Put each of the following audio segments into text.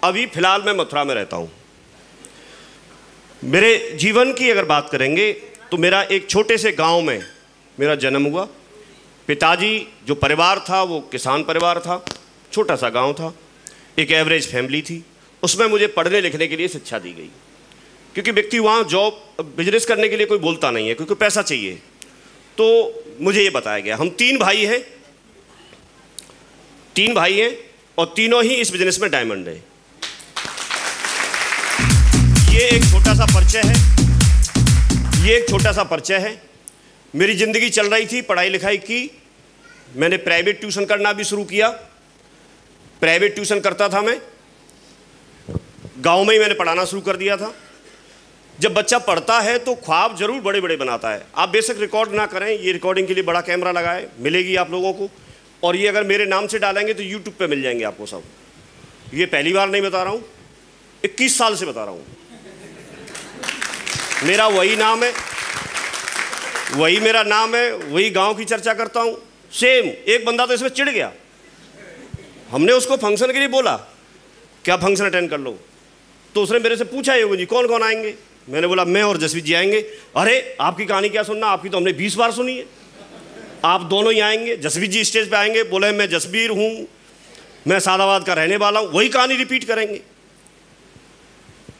अभी फिलहाल मैं मथुरा में रहता हूँ। मेरे जीवन की अगर बात करेंगे तो मेरा एक छोटे से गांव में मेरा जन्म हुआ। पिताजी जो परिवार था वो किसान परिवार था, छोटा सा गांव था, एक एवरेज फैमिली थी। उसमें मुझे पढ़ने लिखने के लिए शिक्षा दी गई, क्योंकि व्यक्ति वहाँ जॉब बिजनेस करने के लिए कोई बोलता नहीं है, क्योंकि पैसा चाहिए। तो मुझे ये बताया गया, हम तीन भाई हैं और तीनों ही इस बिजनेस में डायमंड है। ये एक छोटा सा परिचय है। मेरी ज़िंदगी चल रही थी, पढ़ाई लिखाई की, मैंने प्राइवेट ट्यूशन करना भी शुरू किया। प्राइवेट ट्यूशन करता था मैं, गांव में ही मैंने पढ़ाना शुरू कर दिया था। जब बच्चा पढ़ता है तो ख्वाब जरूर बड़े बड़े बनाता है। आप बेशक रिकॉर्ड ना करें, ये रिकॉर्डिंग के लिए बड़ा कैमरा लगा है, मिलेगी आप लोगों को, और ये अगर मेरे नाम से डालेंगे तो यूट्यूब पे मिल जाएंगे आपको सब। ये पहली बार नहीं बता रहा हूँ, 21 साल से बता रहा हूँ। मेरा वही नाम है, वही मेरा नाम है, वही गांव की चर्चा करता हूँ, सेम। एक बंदा तो इसमें चिढ़ गया, हमने उसको फंक्शन के लिए बोला क्या फंक्शन अटेंड कर लो, तो उसने मेरे से पूछा योगी जी कौन कौन आएंगे। मैंने बोला मैं और जसवीर जी आएंगे। अरे आपकी कहानी क्या सुनना, आपकी तो हमने 20 बार सुनी है, आप दोनों ही आएंगे। जसवीर जी स्टेज पे आएंगे, बोले मैं जसवीर हूँ, मैं सादाबाद का रहने वाला हूँ, वही कहानी रिपीट करेंगे।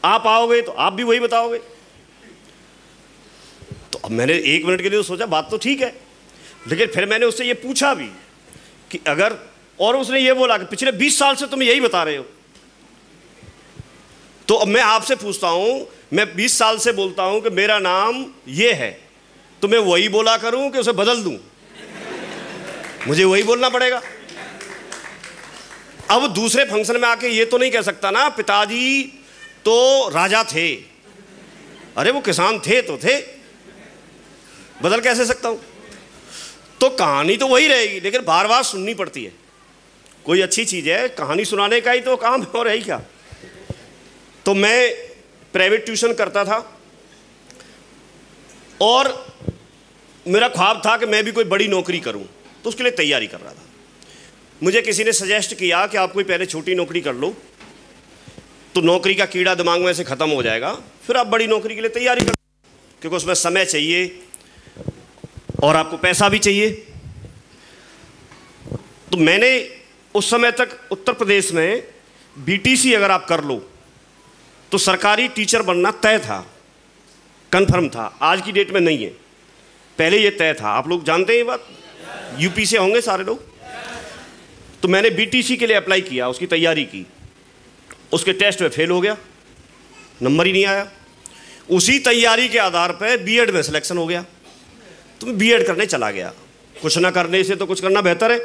आप आओगे तो आप भी वही बताओगे। तो अब मैंने 1 मिनट के लिए तो सोचा बात तो ठीक है, लेकिन फिर मैंने उससे ये पूछा भी कि अगर, और उसने ये बोला कि पिछले 20 साल से तुम यही बता रहे हो। तो अब मैं आपसे पूछता हूं, मैं 20 साल से बोलता हूं कि मेरा नाम ये है, तो मैं वही बोला करूं कि उसे बदल दूं? मुझे वही बोलना पड़ेगा। अब दूसरे फंक्शन में आके ये तो नहीं कह सकता ना पिताजी तो राजा थे, अरे वो किसान थे तो थे, बदल कैसे सकता हूं? तो कहानी तो वही रहेगी, लेकिन बार बार सुननी पड़ती है। कोई अच्छी चीज है, कहानी सुनाने का ही तो काम है, और है ही क्या। तो मैं प्राइवेट ट्यूशन करता था और मेरा ख्वाब था कि मैं भी कोई बड़ी नौकरी करूं, तो उसके लिए तैयारी कर रहा था। मुझे किसी ने सजेस्ट किया कि आप कोई पहले छोटी नौकरी कर लो, तो नौकरी का कीड़ा दिमाग में से ख़त्म हो जाएगा, फिर आप बड़ी नौकरी के लिए तैयारी कर, क्योंकि उसमें समय चाहिए और आपको पैसा भी चाहिए। तो मैंने उस समय तक उत्तर प्रदेश में बीटीसी अगर आप कर लो तो सरकारी टीचर बनना तय था, कन्फर्म था। आज की डेट में नहीं है, पहले ये तय था। आप लोग जानते हैं ये बात, यूपी से होंगे सारे लोग। तो मैंने बीटीसी के लिए अप्लाई किया, उसकी तैयारी की, उसके टेस्ट में फेल हो गया, नंबर ही नहीं आया। उसी तैयारी के आधार पर बीएड में सिलेक्शन हो गया, तो मैं बीएड करने चला गया। कुछ ना करने से तो कुछ करना बेहतर है,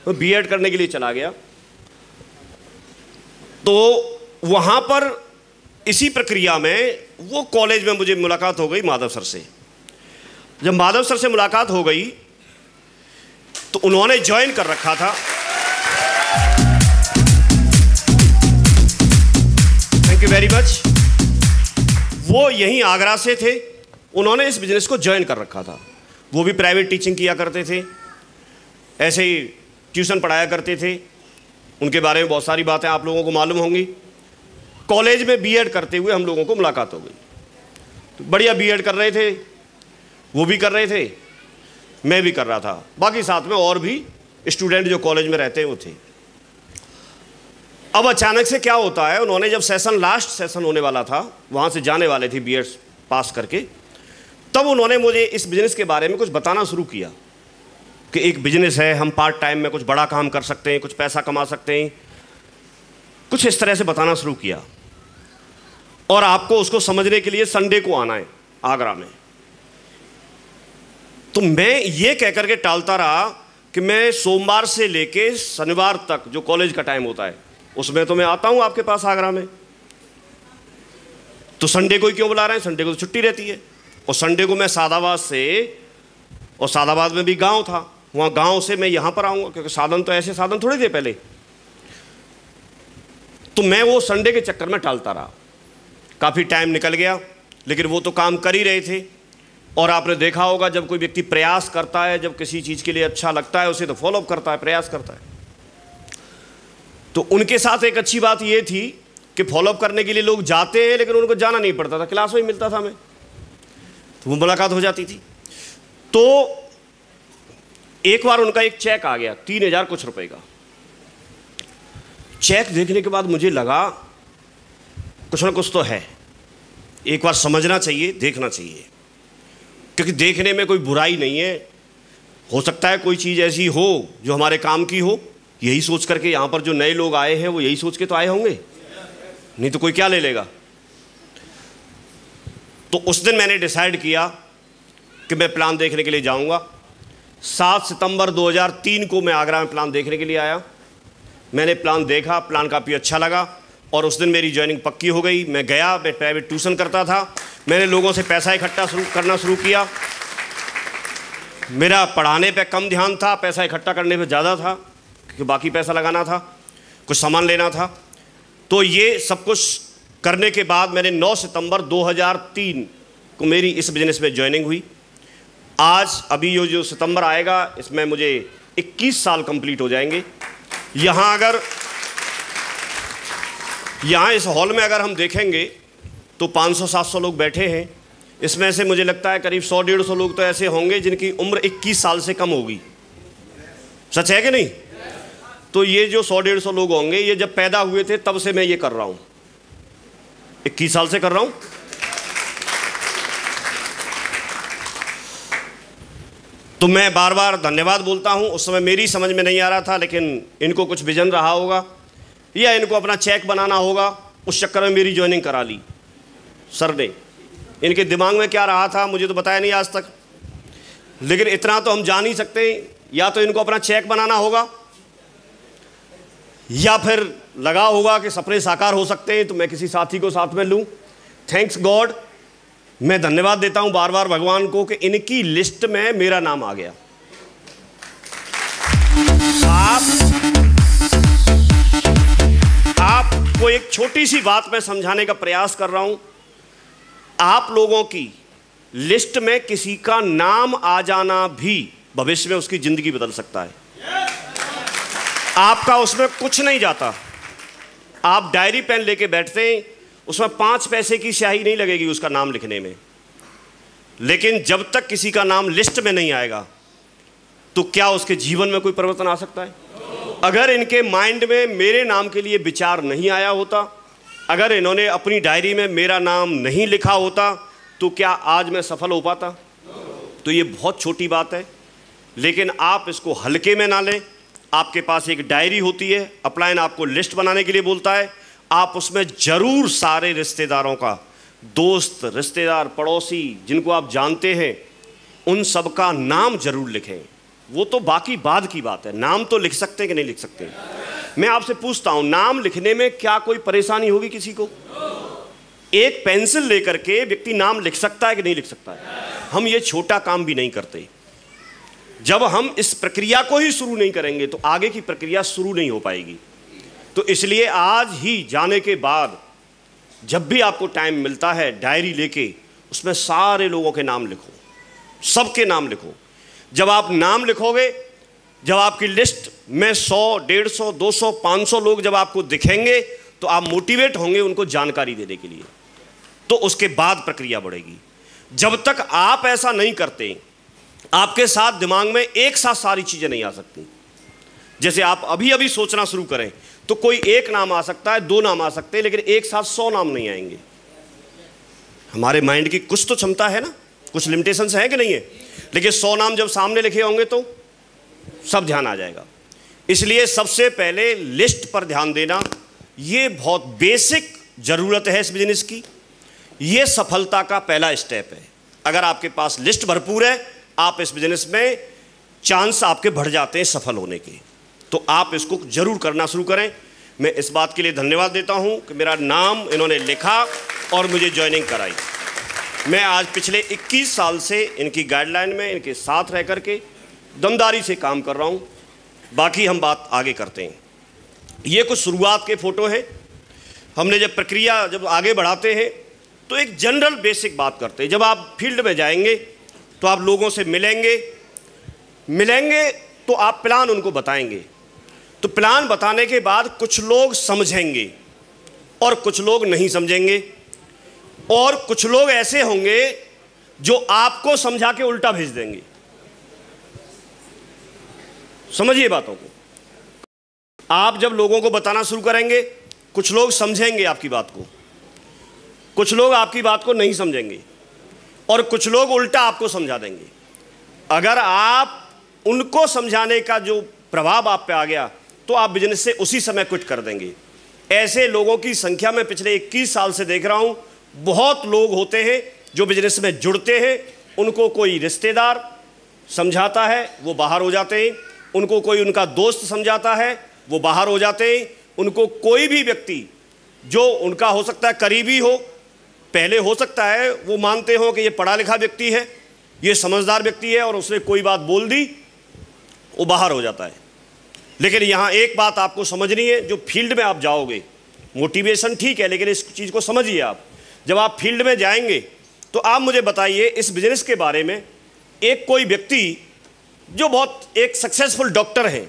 तो बीएड करने के लिए चला गया। तो वहाँ पर इसी प्रक्रिया में वो कॉलेज में मुझे मुलाकात हो गई माधव सर से। जब माधव सर से मुलाकात हो गई तो उन्होंने ज्वाइन कर रखा था, थैंक यू वेरी मच, वो यहीं आगरा से थे, उन्होंने इस बिजनेस को ज्वाइन कर रखा था। वो भी प्राइवेट टीचिंग किया करते थे, ऐसे ही ट्यूशन पढ़ाया करते थे। उनके बारे में बहुत सारी बातें आप लोगों को मालूम होंगी। कॉलेज में बीएड करते हुए हम लोगों को मुलाकात हो गई, तो बढ़िया बीएड कर रहे थे, वो भी कर रहे थे, मैं भी कर रहा था, बाकी साथ में और भी स्टूडेंट जो कॉलेज में रहते हैं वो थे। अब अचानक से क्या होता है, उन्होंने जब सेशन, लास्ट सेशन होने वाला था, वहाँ से जाने वाले थे बीएड पास करके, तब उन्होंने मुझे इस बिज़नेस के बारे में कुछ बताना शुरू किया कि एक बिजनेस है, हम पार्ट टाइम में कुछ बड़ा काम कर सकते हैं, कुछ पैसा कमा सकते हैं, कुछ इस तरह से बताना शुरू किया। और आपको उसको समझने के लिए संडे को आना है आगरा में। तो मैं ये कह करके टालता रहा कि मैं सोमवार से लेके शनिवार तक जो कॉलेज का टाइम होता है उसमें तो मैं आता हूं आपके पास आगरा में, तो संडे को ही क्यों बुला रहे हैं, संडे को तो छुट्टी रहती है। और संडे को मैं सादाबाद से, और सादाबाद में भी गांव था, वहाँ गांव से मैं यहाँ पर आऊँगा, क्योंकि साधन तो ऐसे साधन थोड़े थे पहले। तो मैं वो संडे के चक्कर में टालता रहा, काफ़ी टाइम निकल गया, लेकिन वो तो काम कर ही रहे थे। और आपने देखा होगा जब कोई व्यक्ति प्रयास करता है, जब किसी चीज़ के लिए अच्छा लगता है उसे तो फॉलोअप करता है, प्रयास करता है। तो उनके साथ एक अच्छी बात ये थी कि फॉलोअप करने के लिए लोग जाते हैं, लेकिन उनको जाना नहीं पड़ता था, क्लास में ही मिलता था हमें, तो वो मुलाकात हो जाती थी। तो एक बार उनका एक चेक आ गया 3000 कुछ रुपए का। चेक देखने के बाद मुझे लगा कुछ ना कुछ तो है, एक बार समझना चाहिए, देखना चाहिए, क्योंकि देखने में कोई बुराई नहीं है। हो सकता है कोई चीज़ ऐसी हो जो हमारे काम की हो, यही सोच करके यहाँ पर जो नए लोग आए हैं वो यही सोच के तो आए होंगे, नहीं तो कोई क्या ले लेगा। तो उस दिन मैंने डिसाइड किया कि मैं प्लान देखने के लिए जाऊंगा। 7 सितंबर 2003 को मैं आगरा में प्लान देखने के लिए आया। मैंने प्लान देखा, प्लान काफ़ी अच्छा लगा और उस दिन मेरी ज्वाइनिंग पक्की हो गई। मैं गया, मैं प्राइवेट ट्यूशन करता था, मैंने लोगों से पैसा इकट्ठा करना शुरू किया। मेरा पढ़ाने पे कम ध्यान था, पैसा इकट्ठा करने पे ज़्यादा था, क्योंकि बाकी पैसा लगाना था, कुछ सामान लेना था। तो ये सब कुछ करने के बाद मैंने 9 सितंबर 2003 को मेरी इस बिज़नेस में ज्वाइनिंग हुई। आज अभी ये जो सितंबर आएगा इसमें मुझे 21 साल कंप्लीट हो जाएंगे। यहाँ इस हॉल में अगर हम देखेंगे तो 500-700 लोग बैठे हैं। इसमें से मुझे लगता है करीब 100-150 लोग तो ऐसे होंगे जिनकी उम्र 21 साल से कम होगी। सच है कि नहीं? तो ये जो 100-150 लोग होंगे, ये जब पैदा हुए थे तब से मैं ये कर रहा हूँ, 21 साल से कर रहा हूँ। तो मैं बार बार धन्यवाद बोलता हूँ। उस समय मेरी समझ में नहीं आ रहा था, लेकिन इनको कुछ विजन रहा होगा या इनको अपना चेक बनाना होगा, उस चक्कर में मेरी ज्वाइनिंग करा ली सर ने। इनके दिमाग में क्या रहा था मुझे तो बताया नहीं आज तक, लेकिन इतना तो हम जान ही सकते हैं, या तो इनको अपना चेक बनाना होगा या फिर लगा होगा कि सपने साकार हो सकते हैं तो मैं किसी साथी को साथ में लूं। थैंक्स गॉड, मैं धन्यवाद देता हूं बार बार भगवान को कि इनकी लिस्ट में मेरा नाम आ गया। आपको एक छोटी सी बात मैं समझाने का प्रयास कर रहा हूं। आप लोगों की लिस्ट में किसी का नाम आ जाना भी भविष्य में उसकी जिंदगी बदल सकता है। आपका उसमें कुछ नहीं जाता। आप डायरी पेन लेके बैठते हैं, उसमें 5 पैसे की स्याही नहीं लगेगी उसका नाम लिखने में, लेकिन जब तक किसी का नाम लिस्ट में नहीं आएगा तो क्या उसके जीवन में कोई परिवर्तन आ सकता है? अगर इनके माइंड में मेरे नाम के लिए विचार नहीं आया होता, अगर इन्होंने अपनी डायरी में मेरा नाम नहीं लिखा होता, तो क्या आज मैं सफल हो पाता? तो ये बहुत छोटी बात है, लेकिन आप इसको हल्के में ना लें। आपके पास एक डायरी होती है, अपलाइन आपको लिस्ट बनाने के लिए बोलता है, आप उसमें जरूर सारे रिश्तेदारों का, दोस्त, रिश्तेदार, पड़ोसी जिनको आप जानते हैं, उन सब का नाम जरूर लिखें। वो तो बाकी बाद की बात है, नाम तो लिख सकते हैं कि नहीं लिख सकते। मैं आपसे पूछता हूं, नाम लिखने में क्या कोई परेशानी होगी किसी को? एक पेंसिल लेकर के व्यक्ति नाम लिख सकता है कि नहीं लिख सकता है? हम ये छोटा काम भी नहीं करते। जब हम इस प्रक्रिया को ही शुरू नहीं करेंगे तो आगे की प्रक्रिया शुरू नहीं हो पाएगी। तो इसलिए आज ही जाने के बाद जब भी आपको टाइम मिलता है, डायरी लेके उसमें सारे लोगों के नाम लिखो, सबके नाम लिखो। जब आप नाम लिखोगे, जब आपकी लिस्ट में 100, 150, 200, 500 लोग जब आपको दिखेंगे तो आप मोटिवेट होंगे उनको जानकारी देने के लिए। तो उसके बाद प्रक्रिया बढ़ेगी। जब तक आप ऐसा नहीं करते, आपके साथ दिमाग में एक साथ सारी चीजें नहीं आ सकती। जैसे आप अभी अभी सोचना शुरू करें तो कोई एक नाम आ सकता है, 2 नाम आ सकते हैं, लेकिन एक साथ 100 नाम नहीं आएंगे। हमारे माइंड की कुछ तो क्षमता है ना, कुछ लिमिटेशंस है कि नहीं है? लेकिन 100 नाम जब सामने लिखे होंगे तो सब ध्यान आ जाएगा। इसलिए सबसे पहले लिस्ट पर ध्यान देना, ये बहुत बेसिक जरूरत है इस बिजनेस की। ये सफलता का पहला स्टेप है। अगर आपके पास लिस्ट भरपूर है, आप इस बिजनेस में चांस आपके बढ़ जाते हैं सफल होने के। तो आप इसको जरूर करना शुरू करें। मैं इस बात के लिए धन्यवाद देता हूं कि मेरा नाम इन्होंने लिखा और मुझे ज्वाइनिंग कराई। मैं आज पिछले 21 साल से इनकी गाइडलाइन में, इनके साथ रह करके दमदारी से काम कर रहा हूं। बाकी हम बात आगे करते हैं। ये कुछ शुरुआत के फोटो हैं। हमने जब प्रक्रिया जब आगे बढ़ाते हैं तो एक जनरल बेसिक बात करते हैं। जब आप फील्ड में जाएंगे तो आप लोगों से मिलेंगे तो आप प्लान उनको बताएंगे। तो प्लान बताने के बाद कुछ लोग समझेंगे और कुछ लोग नहीं समझेंगे, और कुछ लोग ऐसे होंगे जो आपको समझा के उल्टा भेज देंगे। समझिए बातों को। आप जब लोगों को बताना शुरू करेंगे, कुछ लोग समझेंगे आपकी बात को, कुछ लोग आपकी बात को नहीं समझेंगे, और कुछ लोग उल्टा आपको समझा देंगे। अगर आप उनको समझाने का जो प्रभाव आप पे आ गया तो आप बिजनेस से उसी समय क्विट कर देंगे। ऐसे लोगों की संख्या मैं पिछले 21 साल से देख रहा हूं। बहुत लोग होते हैं जो बिजनेस में जुड़ते हैं, उनको कोई रिश्तेदार समझाता है, वो बाहर हो जाते हैं। उनको कोई उनका दोस्त समझाता है, वो बाहर हो जाते हैं। उनको कोई भी व्यक्ति जो उनका हो सकता है करीबी हो, पहले हो सकता है वो मानते हो कि ये पढ़ा लिखा व्यक्ति है, ये समझदार व्यक्ति है, और उसने कोई बात बोल दी, वो बाहर हो जाता है। लेकिन यहाँ एक बात आपको समझनी है, जो फील्ड में आप जाओगे, मोटिवेशन ठीक है, लेकिन इस चीज़ को समझिए। आप जब आप फील्ड में जाएंगे तो आप मुझे बताइए इस बिजनेस के बारे में, एक कोई व्यक्ति जो बहुत एक सक्सेसफुल डॉक्टर हैं,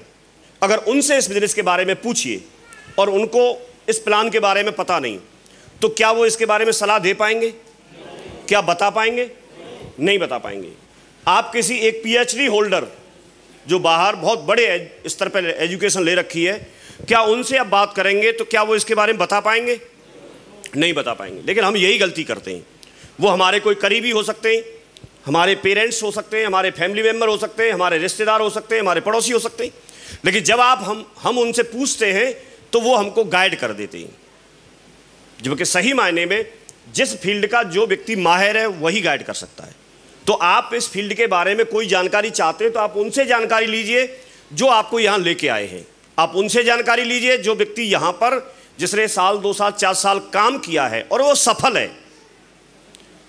अगर उनसे इस बिजनेस के बारे में पूछिए और उनको इस प्लान के बारे में पता नहीं, तो क्या वो इसके बारे में सलाह दे पाएंगे? क्या बता पाएंगे? नहीं बता पाएंगे। आप किसी एक PhD होल्डर जो बाहर बहुत बड़े स्तर पर एजुकेशन ले रखी है, क्या उनसे आप बात करेंगे तो क्या वो इसके बारे में बता पाएंगे? नहीं बता पाएंगे। लेकिन हम यही गलती करते हैं। वो हमारे कोई करीबी हो सकते हैं, हमारे पेरेंट्स हो सकते हैं, हमारे फैमिली मेम्बर हो सकते हैं, हमारे रिश्तेदार हो सकते हैं, हमारे पड़ोसी हो सकते हैं, लेकिन जब आप हम उनसे पूछते हैं तो वो हमको गाइड कर देते हैं। जबकि सही मायने में जिस फील्ड का जो व्यक्ति माहिर है वही गाइड कर सकता है। तो आप इस फील्ड के बारे में कोई जानकारी चाहते हैं तो आप उनसे जानकारी लीजिए जो आपको यहाँ लेके आए हैं। आप उनसे जानकारी लीजिए जो व्यक्ति यहाँ पर, जिसने साल 2 साल 4 साल काम किया है और वो सफल है।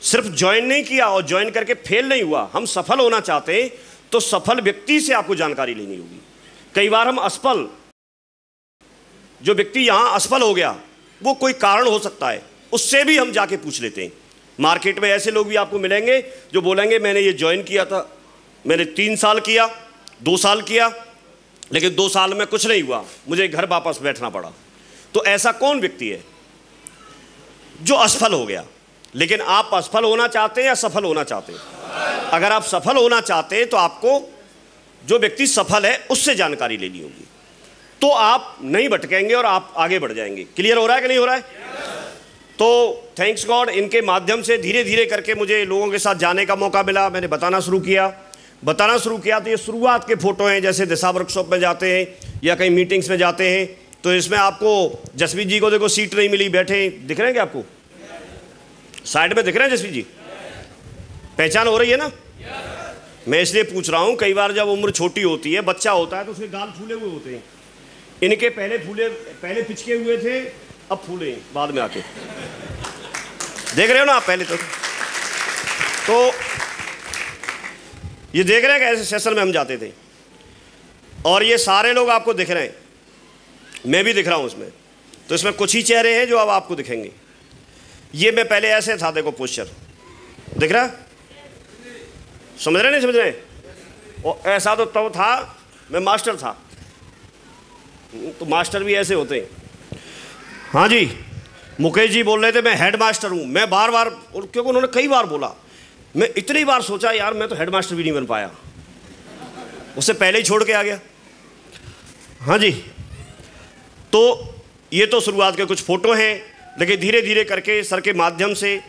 सिर्फ ज्वाइन नहीं किया और ज्वाइन करके फेल नहीं हुआ। हम सफल होना चाहते हैं तो सफल व्यक्ति से आपको जानकारी लेनी होगी। कई बार हम असफल, जो व्यक्ति यहाँ असफल हो गया वो कोई कारण हो सकता है, उससे भी हम जाके पूछ लेते हैं। मार्केट में ऐसे लोग भी आपको मिलेंगे जो बोलेंगे मैंने ये ज्वाइन किया था, मैंने 3 साल किया, 2 साल किया, लेकिन 2 साल में कुछ नहीं हुआ, मुझे घर वापस बैठना पड़ा। तो ऐसा कौन व्यक्ति है जो असफल हो गया? लेकिन आप असफल होना चाहते हैं या सफल होना चाहते हैं? अगर आप सफल होना चाहते हैं तो आपको जो व्यक्ति सफल है उससे जानकारी लेनी होगी, तो आप नहीं भटकेंगे और आप आगे बढ़ जाएंगे। क्लियर हो रहा है कि नहीं हो रहा है? तो थैंक्स गॉड, इनके माध्यम से धीरे धीरे करके मुझे लोगों के साथ जाने का मौका मिला। मैंने बताना शुरू किया तो ये शुरुआत के फ़ोटो हैं। जैसे दिशा वर्कशॉप में जाते हैं या कहीं मीटिंग्स में जाते हैं तो इसमें आपको जसवीर जी को देखो सीट नहीं मिली, बैठे दिख रहे हैं क्या आपको? साइड में दिख रहे हैं जसवीर जी? पहचान हो रही है ना? मैं इसलिए पूछ रहा हूँ, कई बार जब उम्र छोटी होती है, बच्चा होता है तो उसके गाल फूले हुए होते हैं। इनके पहले पिचके हुए थे, अब फूले बाद में आके। देख रहे हो ना आप? पहले तो ये देख रहे हैं कि ऐसे सेशन में हम जाते थे और ये सारे लोग आपको दिख रहे हैं, मैं भी दिख रहा हूँ उसमें। तो इसमें कुछ ही चेहरे हैं जो अब आपको दिखेंगे। ये मैं पहले ऐसे था, देखो पोस्चर दिख रहा है? समझ रहे नहीं समझ रहे? और ऐसा तो तब था, मैं मास्टर था, तो मास्टर भी ऐसे होते हैं। हाँ जी, मुकेश जी बोल रहे थे मैं हेड मास्टर हूँ। मैं बार बार, क्योंकि उन्होंने कई बार बोला, मैं इतनी बार सोचा यार मैं तो हेड मास्टर भी नहीं बन पाया, उससे पहले ही छोड़ के आ गया। हाँ जी, तो ये तो शुरुआत के कुछ फ़ोटो हैं, लेकिन धीरे धीरे करके सर के माध्यम से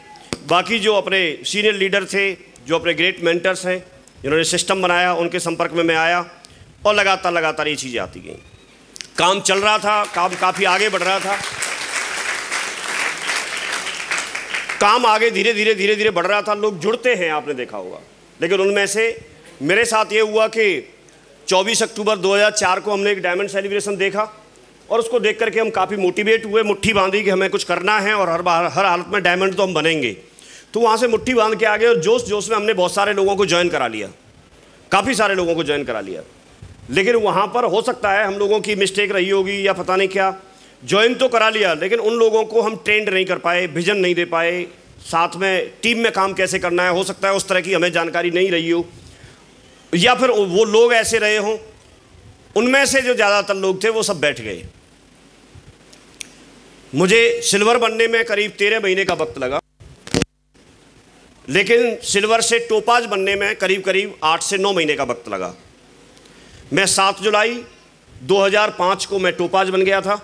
बाकी जो अपने सीनियर लीडर थे, जो अपने ग्रेट मेंटर्स हैं जिन्होंने सिस्टम बनाया, उनके संपर्क में मैं आया और लगातार ये चीज़ें आती गई। काम चल रहा था, काम काफ़ी आगे बढ़ रहा था, काम आगे धीरे धीरे बढ़ रहा था। लोग जुड़ते हैं, आपने देखा होगा। लेकिन उनमें से मेरे साथ ये हुआ कि 24 अक्टूबर 2004 को हमने एक डायमंड सेलिब्रेशन देखा और उसको देख करके हम काफ़ी मोटिवेट हुए, मुट्ठी बांधी कि हमें कुछ करना है और हर हालत में डायमंड तो हम बनेंगे। तो वहाँ से मुट्ठी बांध के आ गए और जोश में हमने बहुत सारे लोगों को ज्वाइन करा लिया, काफ़ी सारे लोगों को ज्वाइन करा लिया। लेकिन वहाँ पर हो सकता है हम लोगों की मिस्टेक रही होगी या पता नहीं क्या, ज्वाइन तो करा लिया लेकिन उन लोगों को हम ट्रेंड नहीं कर पाए, विजन नहीं दे पाए, साथ में टीम में काम कैसे करना है, हो सकता है उस तरह की हमें जानकारी नहीं रही हो, या फिर वो लोग ऐसे रहे हों उनमें से जो ज़्यादातर लोग थे वो सब बैठ गए। मुझे सिल्वर बनने में करीब 13 महीने का वक्त लगा, लेकिन सिल्वर से टोपाज बनने में करीब करीब 8 से 9 महीने का वक्त लगा। मैं 7 जुलाई 2005 को मैं टोपाज बन गया था,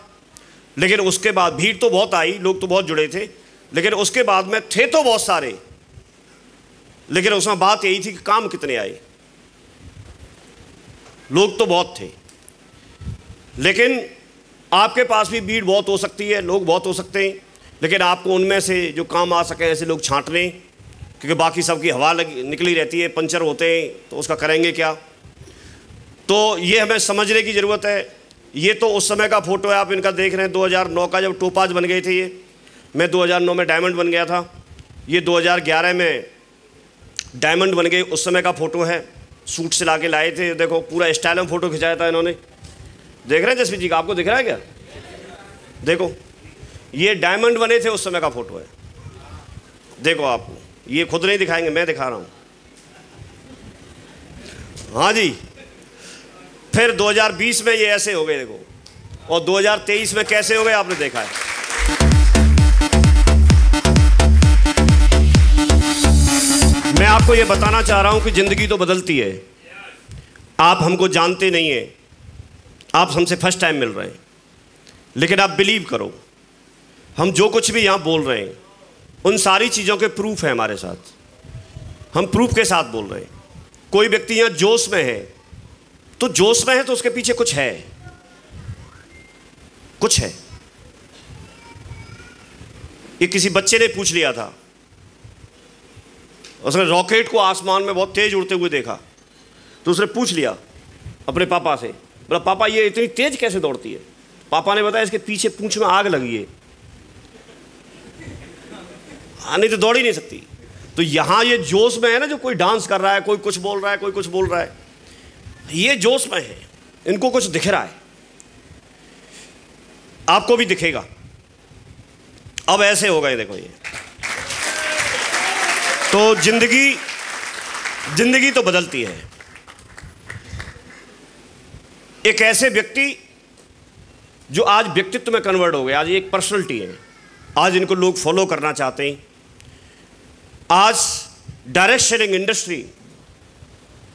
लेकिन उसके बाद भीड़ तो बहुत आई, लोग तो बहुत जुड़े थे, लेकिन उसके बाद में थे तो बहुत सारे, लेकिन उसमें बात यही थी कि काम कितने आए। लोग तो बहुत थे, लेकिन आपके पास भी भीड़ बहुत हो सकती है, लोग बहुत हो सकते हैं, लेकिन आपको उनमें से जो काम आ सके ऐसे लोग छांट लें, क्योंकि बाकी सबकी हवा निकली रहती है, पंचर होते हैं तो उसका करेंगे क्या। तो ये हमें समझने की ज़रूरत है। ये तो उस समय का फ़ोटो है, आप इनका देख रहे हैं 2009 का, जब टोपाज बन गए थे ये। मैं 2009 में डायमंड बन गया था, ये 2011 में डायमंड बन गए, उस समय का फ़ोटो है। सूट से ला के लाए थे, देखो पूरा स्टाइल में फ़ोटो खिंचाया था इन्होंने। देख रहे हैं जसवीर जी का, आपको दिख रहा है क्या? देखो ये डायमंड बने थे उस समय का फ़ोटो है। देखो आपको ये खुद नहीं दिखाएंगे, मैं दिखा रहा हूँ। हाँ जी। फिर 2020 में ये ऐसे हो गए देखो, और 2023 में कैसे हो गए आपने देखा है। मैं आपको ये बताना चाह रहा हूं कि ज़िंदगी तो बदलती है। आप हमको जानते नहीं हैं, आप हमसे फर्स्ट टाइम मिल रहे हैं, लेकिन आप बिलीव करो, हम जो कुछ भी यहाँ बोल रहे हैं उन सारी चीज़ों के प्रूफ है हमारे साथ। हम प्रूफ के साथ बोल रहे हैं। कोई व्यक्ति यहाँ जोश में है, तो जोश में है तो उसके पीछे कुछ है, कुछ है। ये किसी बच्चे ने पूछ लिया था, उसने रॉकेट को आसमान में बहुत तेज उड़ते हुए देखा, तो उसने पूछ लिया अपने पापा से, बोला पापा ये इतनी तेज कैसे दौड़ती है? पापा ने बताया इसके पीछे पूंछ में आग लगी है, नहीं तो दौड़ ही नहीं सकती। तो यहां ये जोश में है ना, जो कोई डांस कर रहा है, कोई कुछ बोल रहा है, कोई कुछ बोल रहा है, ये जोश में है, इनको कुछ दिख रहा है, आपको भी दिखेगा। अब ऐसे हो गए देखो ये। तो जिंदगी तो बदलती है। एक ऐसे व्यक्ति जो आज व्यक्तित्व में कन्वर्ट हो गए, आज एक पर्सनैलिटी है, आज इनको लोग फॉलो करना चाहते हैं। आज डायरेक्ट सेलिंग इंडस्ट्री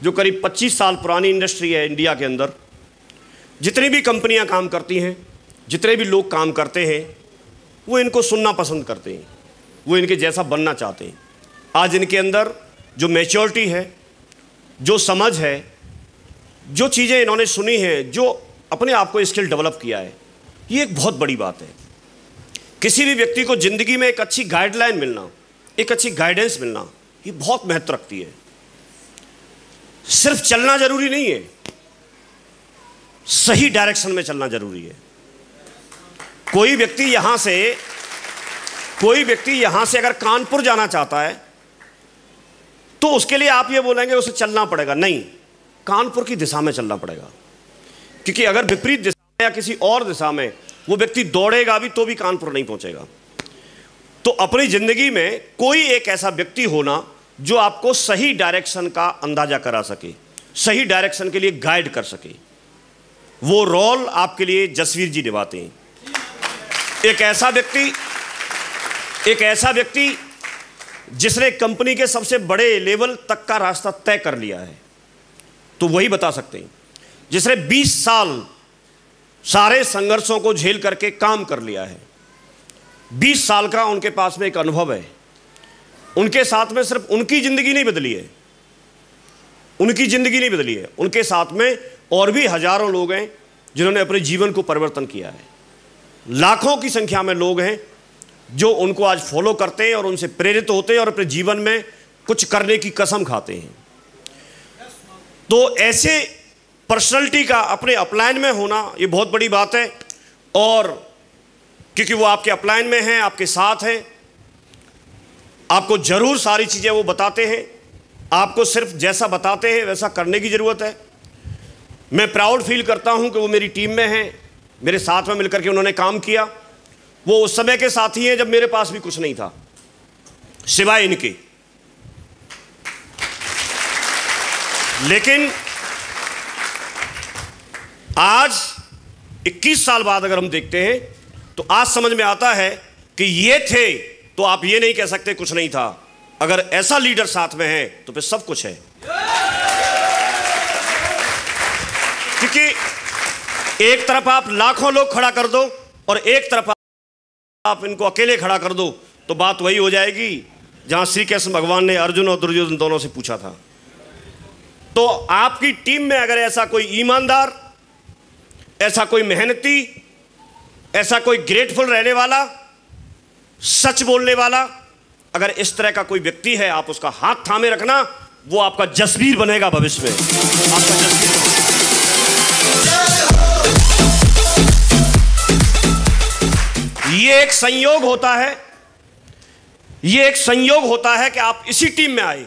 जो करीब 25 साल पुरानी इंडस्ट्री है इंडिया के अंदर, जितनी भी कंपनियां काम करती हैं, जितने भी लोग काम करते हैं, वो इनको सुनना पसंद करते हैं, वो इनके जैसा बनना चाहते हैं। आज इनके अंदर जो मैच्योरिटी है, जो समझ है, जो चीज़ें इन्होंने सुनी हैं, जो अपने आप को स्किल डेवलप किया है, ये एक बहुत बड़ी बात है। किसी भी व्यक्ति को ज़िंदगी में एक अच्छी गाइडलाइन मिलना, एक अच्छी गाइडेंस मिलना, ये बहुत महत्व रखती है। सिर्फ चलना जरूरी नहीं है, सही डायरेक्शन में चलना जरूरी है। कोई व्यक्ति यहां से अगर कानपुर जाना चाहता है तो उसके लिए आप ये बोलेंगे उसे चलना पड़ेगा, नहीं, कानपुर की दिशा में चलना पड़ेगा। क्योंकि अगर विपरीत दिशा में या किसी और दिशा में वो व्यक्ति दौड़ेगा भी तो भी कानपुर नहीं पहुंचेगा। तो अपनी जिंदगी में कोई एक ऐसा व्यक्ति होना जो आपको सही डायरेक्शन का अंदाजा करा सके, सही डायरेक्शन के लिए गाइड कर सके, वो रोल आपके लिए जसवीर जी निभाते हैं। एक ऐसा व्यक्ति जिसने कंपनी के सबसे बड़े लेवल तक का रास्ता तय कर लिया है, तो वही बता सकते हैं। जिसने 20 साल सारे संघर्षों को झेल करके काम कर लिया है, 20 साल का उनके पास में एक अनुभव है। उनके साथ में सिर्फ उनकी जिंदगी नहीं बदली है, उनके साथ में और भी हजारों लोग हैं जिन्होंने अपने जीवन को परिवर्तन किया है। लाखों की संख्या में लोग हैं जो उनको आज फॉलो करते हैं और उनसे प्रेरित होते हैं और अपने जीवन में कुछ करने की कसम खाते हैं। तो ऐसे पर्सनैलिटी का अपने अपलाइन में होना ये बहुत बड़ी बात है। और क्योंकि वो आपके अपलाइन में हैं, आपके साथ हैं, आपको जरूर सारी चीज़ें वो बताते हैं, आपको सिर्फ जैसा बताते हैं वैसा करने की ज़रूरत है। मैं प्राउड फील करता हूं कि वो मेरी टीम में हैं, मेरे साथ में मिलकर के उन्होंने काम किया। वो उस समय के साथी हैं जब मेरे पास भी कुछ नहीं था सिवाय इनके। लेकिन आज 21 साल बाद अगर हम देखते हैं तो आज समझ में आता है कि ये थे, तो आप ये नहीं कह सकते कुछ नहीं था। अगर ऐसा लीडर साथ में है तो फिर सब कुछ है। क्योंकि एक तरफ आप लाखों लोग खड़ा कर दो और एक तरफ आप इनको अकेले खड़ा कर दो, तो बात वही हो जाएगी जहां श्री कृष्ण भगवान ने अर्जुन और दुर्योधन दोनों से पूछा था। तो आपकी टीम में अगर ऐसा कोई ईमानदार, ऐसा कोई मेहनती, ऐसा कोई ग्रेटफुल रहने वाला, सच बोलने वाला, अगर इस तरह का कोई व्यक्ति है, आप उसका हाथ थामे रखना, वो आपका जसवीर बनेगा भविष्य में, आपका जसवीर। ये एक संयोग होता है, ये एक संयोग होता है कि आप इसी टीम में आए।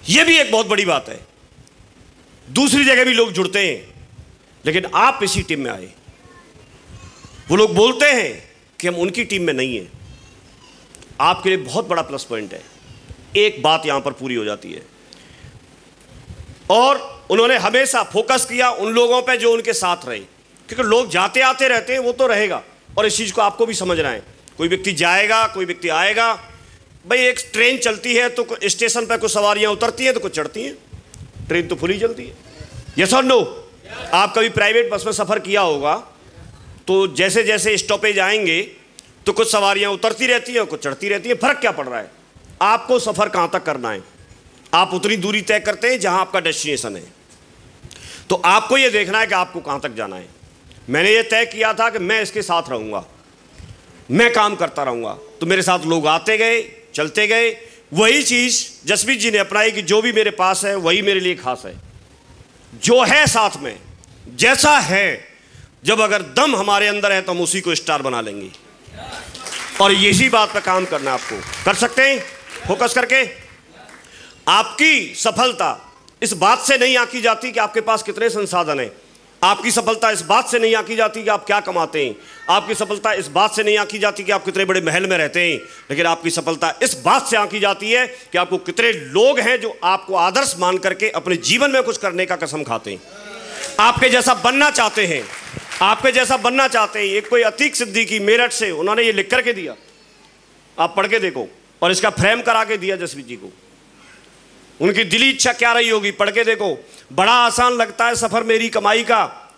ये भी एक बहुत बड़ी बात है। दूसरी जगह भी लोग जुड़ते हैं, लेकिन आप इसी टीम में आए। वो लोग बोलते हैं कि हम उनकी टीम में नहीं हैं, आपके लिए बहुत बड़ा प्लस पॉइंट है। एक बात यहां पर पूरी हो जाती है, और उन्होंने हमेशा फोकस किया उन लोगों पे जो उनके साथ रहे, क्योंकि लोग जाते आते रहते हैं, वो तो रहेगा, और इस चीज़ को आपको भी समझना है। कोई व्यक्ति जाएगा, कोई व्यक्ति आएगा। भाई एक ट्रेन चलती है तो स्टेशन पर कुछ सवारियां उतरती हैं तो कुछ चढ़ती हैं, ट्रेन तो फुल ही चलती है। यस और नो? आप कभी प्राइवेट बस में सफ़र किया होगा तो जैसे जैसे स्टॉपेज आएंगे तो कुछ सवारियां उतरती रहती हैं और कुछ चढ़ती रहती हैं। फर्क क्या पड़ रहा है? आपको सफ़र कहाँ तक करना है, आप उतनी दूरी तय करते हैं जहाँ आपका डेस्टिनेशन है। तो आपको ये देखना है कि आपको कहाँ तक जाना है। मैंने ये तय किया था कि मैं इसके साथ रहूँगा, मैं काम करता रहूँगा, तो मेरे साथ लोग आते गए, चलते गए। वही चीज़ जसवीर जी ने अपनाई कि जो भी मेरे पास है वही मेरे लिए खास है। जो है साथ में, जैसा है, जब अगर दम हमारे अंदर है तो हम उसी को स्टार बना लेंगे। और यही बात पे काम करना आपको कर सकते हैं फोकस करके। आपकी सफलता इस बात से नहीं आंकी जाती कि आपके पास कितने संसाधन हैं। आपकी सफलता इस बात से नहीं आंकी जाती कि आप क्या कमाते हैं। आपकी सफलता इस बात से नहीं आंकी जाती कि आप कितने बड़े महल में रहते हैं। लेकिन आपकी सफलता इस बात से आंकी जाती है कि आपको कितने लोग हैं जो आपको आदर्श मान करके अपने जीवन में कुछ करने का कसम खाते हैं, आपके जैसा बनना चाहते हैं, आपके जैसा बनना चाहते हैं। एक कोई अतीक सिद्दीकी मेरठ से, उन्होंने ये लिख करके दिया, आप पढ़ के देखो, और इसका फ्रेम करा के दिया जसवीर जी को। उनकी दिली इच्छा क्या रही होगी, पढ़ के देखो। बड़ा आसान लगता है सफर मेरी कमाई का,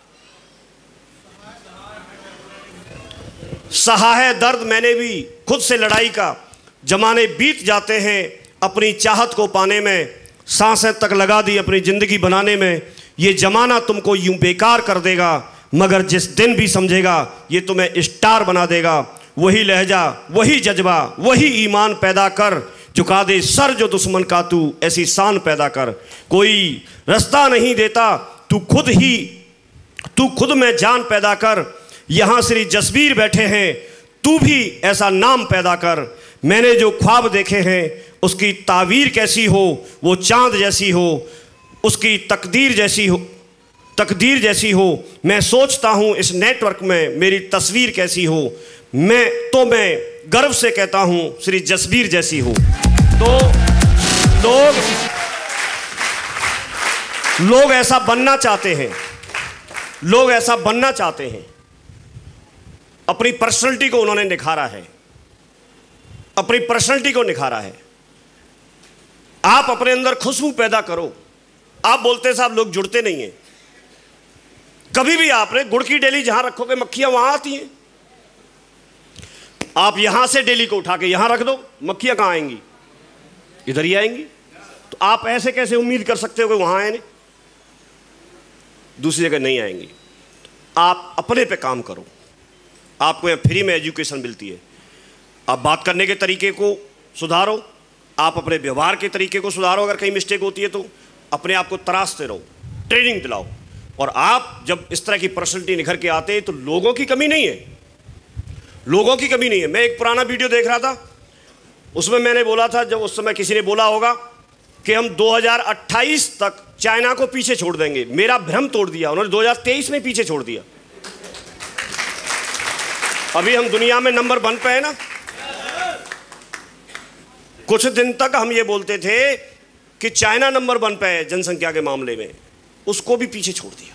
सहा है दर्द मैंने भी खुद से लड़ाई का। जमाने बीत जाते हैं अपनी चाहत को पाने में, सांसें तक लगा दी अपनी जिंदगी बनाने में। ये जमाना तुमको यूं बेकार कर देगा, मगर जिस दिन भी समझेगा ये तुम्हें स्टार बना देगा। वही लहजा, वही जज्बा, वही ईमान पैदा कर, झुका दे सर जो दुश्मन का तू, ऐसी शान पैदा कर। कोई रास्ता नहीं देता, तू खुद में जान पैदा कर। यहाँ श्री जसवीर बैठे हैं, तू भी ऐसा नाम पैदा कर। मैंने जो ख्वाब देखे हैं उसकी तावीर कैसी हो, वो चांद जैसी हो, उसकी तकदीर जैसी हो। मैं सोचता हूँ इस नेटवर्क में मेरी तस्वीर कैसी हो, मैं गर्व से कहता हूँ श्री जसवीर जैसी हो। तो लोग ऐसा बनना चाहते हैं, लोग ऐसा बनना चाहते हैं। अपनी पर्सनैलिटी को उन्होंने निखारा है, अपनी पर्सनैलिटी को निखारा है। आप अपने अंदर खुशबू पैदा करो। आप बोलते साहब लोग जुड़ते नहीं हैं। कभी भी आपने गुड़ की डेली जहां रखोगे मक्खियां वहां आती हैं। आप यहां से डेली को उठा के यहां रख दो, मक्खियां कहां आएंगी? इधर ही आएंगी। तो आप ऐसे कैसे उम्मीद कर सकते हो कि वहां आए, दूसरी जगह नहीं आएंगी? आप अपने पे काम करो। आपको यहाँ फ्री में एजुकेशन मिलती है। आप बात करने के तरीके को सुधारो, आप अपने व्यवहार के तरीके को सुधारो। अगर कहीं मिस्टेक होती है तो अपने आप को तराशते रहो, ट्रेनिंग दिलाओ। और आप जब इस तरह की पर्सनैलिटी निखर के आते हैं तो लोगों की कमी नहीं है, लोगों की कमी नहीं है। मैं एक पुराना वीडियो देख रहा था, उसमें मैंने बोला था, जब उस समय किसी ने बोला होगा कि हम 2028 तक चाइना को पीछे छोड़ देंगे। मेरा भ्रम तोड़ दिया उन्होंने, 2023 में पीछे छोड़ दिया। अभी हम दुनिया में नंबर 1 पे है ना। कुछ दिन तक हम ये बोलते थे कि चाइना नंबर 1 पे है जनसंख्या के मामले में, उसको भी पीछे छोड़ दिया।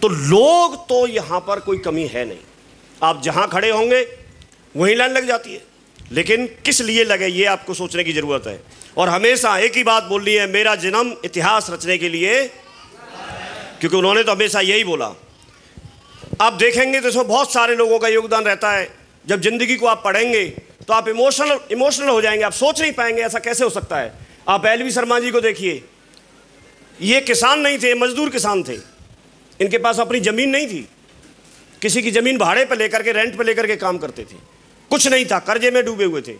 तो लोग तो यहां पर कोई कमी है नहीं, आप जहां खड़े होंगे वहीं लाइन लग जाती है। लेकिन किस लिए लगे ये आपको सोचने की जरूरत है। और हमेशा एक ही बात बोलनी है, मेरा जन्म इतिहास रचने के लिए, क्योंकि उन्होंने तो हमेशा यही बोला। आप देखेंगे तो इसमें बहुत सारे लोगों का योगदान रहता है। जब जिंदगी को आप पढ़ेंगे तो आप इमोशनल हो जाएंगे, आप सोच नहीं पाएंगे ऐसा कैसे हो सकता है। आप एलवी शर्मा जी को देखिए, ये किसान नहीं थे, मजदूर किसान थे। इनके पास अपनी जमीन नहीं थी, किसी की जमीन भाड़े पर लेकर के, रेंट पर लेकर के काम करते थे, कुछ नहीं था, कर्जे में डूबे हुए थे।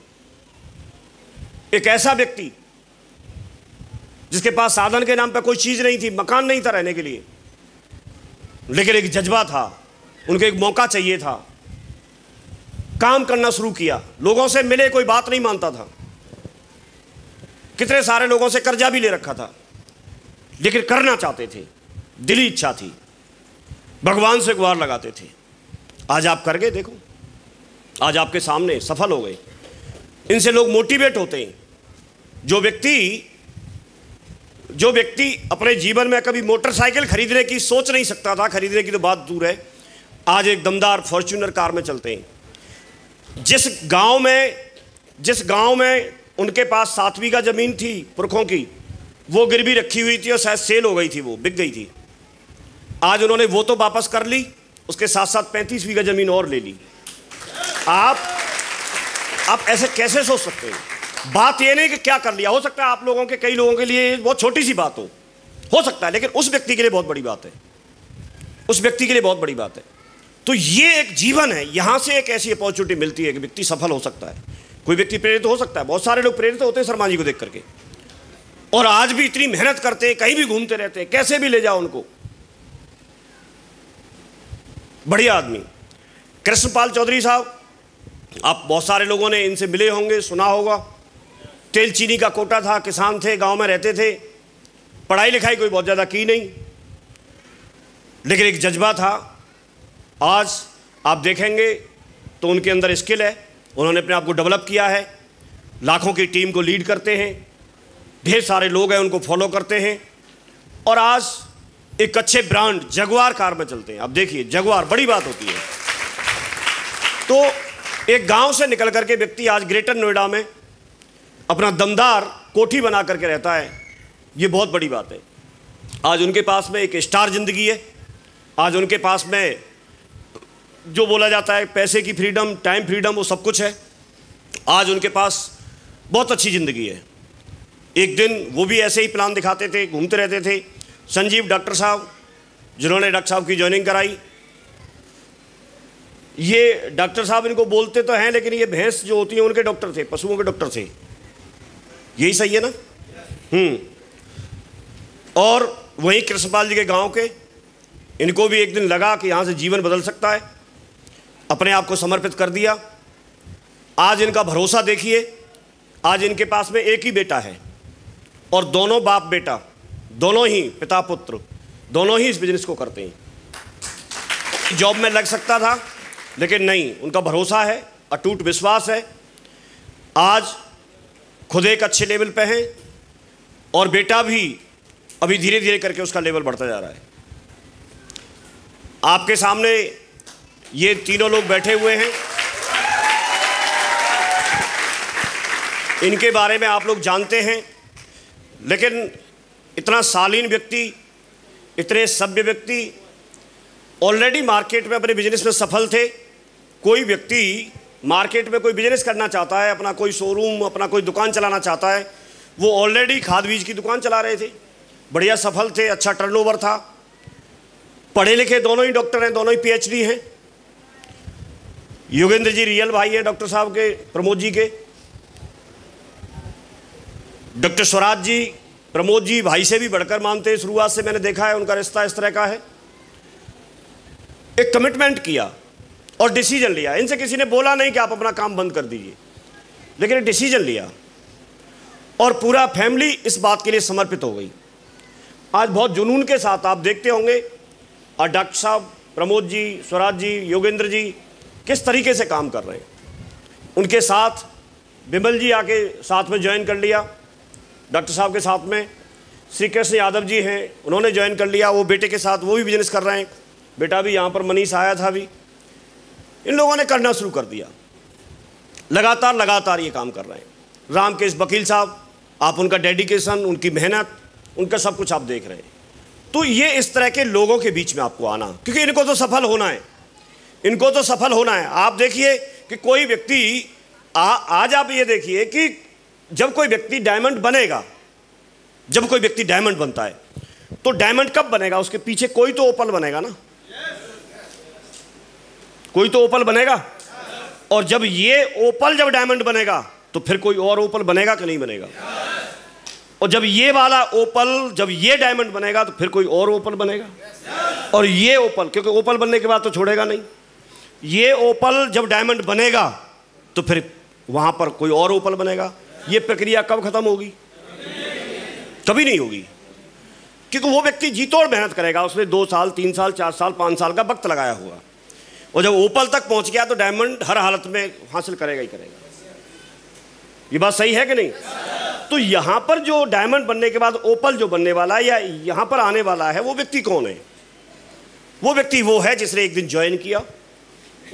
एक ऐसा व्यक्ति जिसके पास साधन के नाम पर कोई चीज नहीं थी, मकान नहीं था रहने के लिए, लेकिन एक जज्बा था, उनको एक मौका चाहिए था, काम करना शुरू किया। लोगों से मिले, कोई बात नहीं मानता था, कितने सारे लोगों से कर्जा भी ले रखा था, लेकिन करना चाहते थे, दिली इच्छा थी, भगवान से गुहार लगाते थे। आज आप कर गए, देखो आज आपके सामने सफल हो गए। इनसे लोग मोटिवेट होते हैं। जो व्यक्ति अपने जीवन में कभी मोटरसाइकिल खरीदने की सोच नहीं सकता था, खरीदने की तो बात दूर है, आज एक दमदार फॉर्च्यूनर कार में चलते हैं। जिस गांव में उनके पास 7 बीघा जमीन थी पुरखों की, वो गिरवी रखी हुई थी और शायद सेल हो गई थी, वो बिक गई थी। आज उन्होंने वो तो वापस कर ली, उसके साथ साथ 35 बीघा जमीन और ले ली। आप ऐसे कैसे सोच सकते हैं? बात ये नहीं कि क्या कर लिया, हो सकता है आप लोगों के, कई लोगों के लिए बहुत छोटी सी बात हो सकता है, लेकिन उस व्यक्ति के लिए बहुत बड़ी बात है, उस व्यक्ति के लिए बहुत बड़ी बात है। तो ये एक जीवन है, यहां से एक ऐसी अपॉर्चुनिटी मिलती है कि व्यक्ति सफल हो सकता है, कोई व्यक्ति प्रेरित हो सकता है। बहुत सारे लोग प्रेरित होते हैं शर्मा जी को देख करके, और आज भी इतनी मेहनत करते हैं, कहीं भी घूमते रहते हैं, कैसे भी ले जाओ उनको। बढ़िया आदमी कृष्णपाल चौधरी साहब, आप बहुत सारे लोगों ने इनसे मिले होंगे, सुना होगा। तेल चीनी का कोटा था, किसान थे, गांव में रहते थे, पढ़ाई लिखाई कोई बहुत ज़्यादा की नहीं, लेकिन एक जज्बा था। आज आप देखेंगे तो उनके अंदर स्किल है, उन्होंने अपने आप को डेवलप किया है, लाखों की टीम को लीड करते हैं, ढेर सारे लोग हैं उनको फॉलो करते हैं, और आज एक अच्छे ब्रांड जगुआर कार में चलते हैं। अब देखिए जगुआर बड़ी बात होती है। तो एक गांव से निकल करके व्यक्ति आज ग्रेटर नोएडा में अपना दमदार कोठी बना करके रहता है, ये बहुत बड़ी बात है। आज उनके पास में एक स्टार जिंदगी है, आज उनके पास में जो बोला जाता है पैसे की फ्रीडम, टाइम फ्रीडम, वो सब कुछ है। आज उनके पास बहुत अच्छी ज़िंदगी है। एक दिन वो भी ऐसे ही प्लान दिखाते थे, घूमते रहते थे। संजीव डॉक्टर साहब, जिन्होंने डॉक्टर साहब की ज्वाइनिंग कराई, ये डॉक्टर साहब इनको बोलते तो हैं, लेकिन ये भैंस जो होती है उनके डॉक्टर थे, पशुओं के डॉक्टर थे, यही सही है ना? और वहीं कृष्णपाल जी के गांव के, इनको भी एक दिन लगा कि यहाँ से जीवन बदल सकता है, अपने आप को समर्पित कर दिया। आज इनका भरोसा देखिए, आज इनके पास में एक ही बेटा है, और दोनों बाप बेटा, दोनों ही पिता पुत्र, दोनों ही इस बिजनेस को करते हैं। जॉब में लग सकता था, लेकिन नहीं, उनका भरोसा है, अटूट विश्वास है। आज खुद एक अच्छे लेवल पे हैं, और बेटा भी अभी धीरे धीरे करके उसका लेवल बढ़ता जा रहा है। आपके सामने ये तीनों लोग बैठे हुए हैं, इनके बारे में आप लोग जानते हैं, लेकिन इतना शालीन व्यक्ति, इतने सभ्य व्यक्ति, ऑलरेडी मार्केट में अपने बिजनेस में सफल थे। कोई व्यक्ति मार्केट में कोई बिजनेस करना चाहता है, अपना कोई शोरूम, अपना कोई दुकान चलाना चाहता है, वो ऑलरेडी खाद बीज की दुकान चला रहे थे, बढ़िया सफल थे, अच्छा टर्नओवर था, पढ़े लिखे, दोनों ही डॉक्टर हैं, दोनों ही पीएचडी हैं। योगेंद्र जी रियल भाई हैं डॉक्टर साहब के, प्रमोद जी के। डॉक्टर स्वराज जी, प्रमोद जी भाई से भी बढ़कर मानते हैं, शुरुआत से मैंने देखा है उनका रिश्ता इस तरह का है। एक कमिटमेंट किया और डिसीजन लिया। इनसे किसी ने बोला नहीं कि आप अपना काम बंद कर दीजिए, लेकिन एक डिसीजन लिया, और पूरा फैमिली इस बात के लिए समर्पित हो गई। आज बहुत जुनून के साथ आप देखते होंगे, और डॉक्टर साहब, प्रमोद जी, स्वराज जी, योगेंद्र जी किस तरीके से काम कर रहे हैं। उनके साथ विमल जी आके साथ में ज्वाइन कर लिया डॉक्टर साहब के साथ में। श्री कृष्ण यादव जी हैं, उन्होंने ज्वाइन कर लिया, वो बेटे के साथ वो भी बिजनेस कर रहे हैं। बेटा भी यहाँ पर मनीष आया था अभी। इन लोगों ने करना शुरू कर दिया, लगातार ये काम कर रहे हैं। रामकेश वकील साहब, आप उनका डेडिकेशन, उनकी मेहनत, उनका सब कुछ आप देख रहे हैं। तो ये इस तरह के लोगों के बीच में आपको आना, क्योंकि इनको तो सफल होना है, इनको तो सफल होना है। आप देखिए कि कोई व्यक्ति आज आप ये देखिए कि जब कोई व्यक्ति डायमंड बनेगा, जब कोई व्यक्ति डायमंड बनता है तो डायमंड कब बनेगा? उसके पीछे कोई तो ओपल बनेगा ना, कोई तो ओपल बनेगा। और जब ये ओपल जब डायमंड बनेगा तो फिर कोई और ओपल बनेगा कि नहीं बनेगा? और जब ये वाला ओपल, जब ये डायमंड बनेगा तो फिर कोई और ओपल बनेगा। और ये ओपल, क्योंकि ओपल बनने के बाद तो छोड़ेगा नहीं, ये ओपल जब डायमंड बनेगा तो फिर वहां पर कोई और ओपल बनेगा। ये प्रक्रिया कब खत्म होगी? कभी नहीं होगी, क्योंकि वो व्यक्ति जी तोड़ मेहनत करेगा। उसने 2 साल, 3 साल, 4 साल, 5 साल का वक्त लगाया होगा, और जब ओपल तक पहुंच गया तो डायमंड हर हालत में हासिल करेगा ही करेगा। ये बात सही है कि नहीं? तो यहां पर जो डायमंड बनने के बाद ओपल जो बनने वाला है या यहां पर आने वाला है, वो व्यक्ति कौन है? वो व्यक्ति वो है जिसने एक दिन ज्वाइन किया,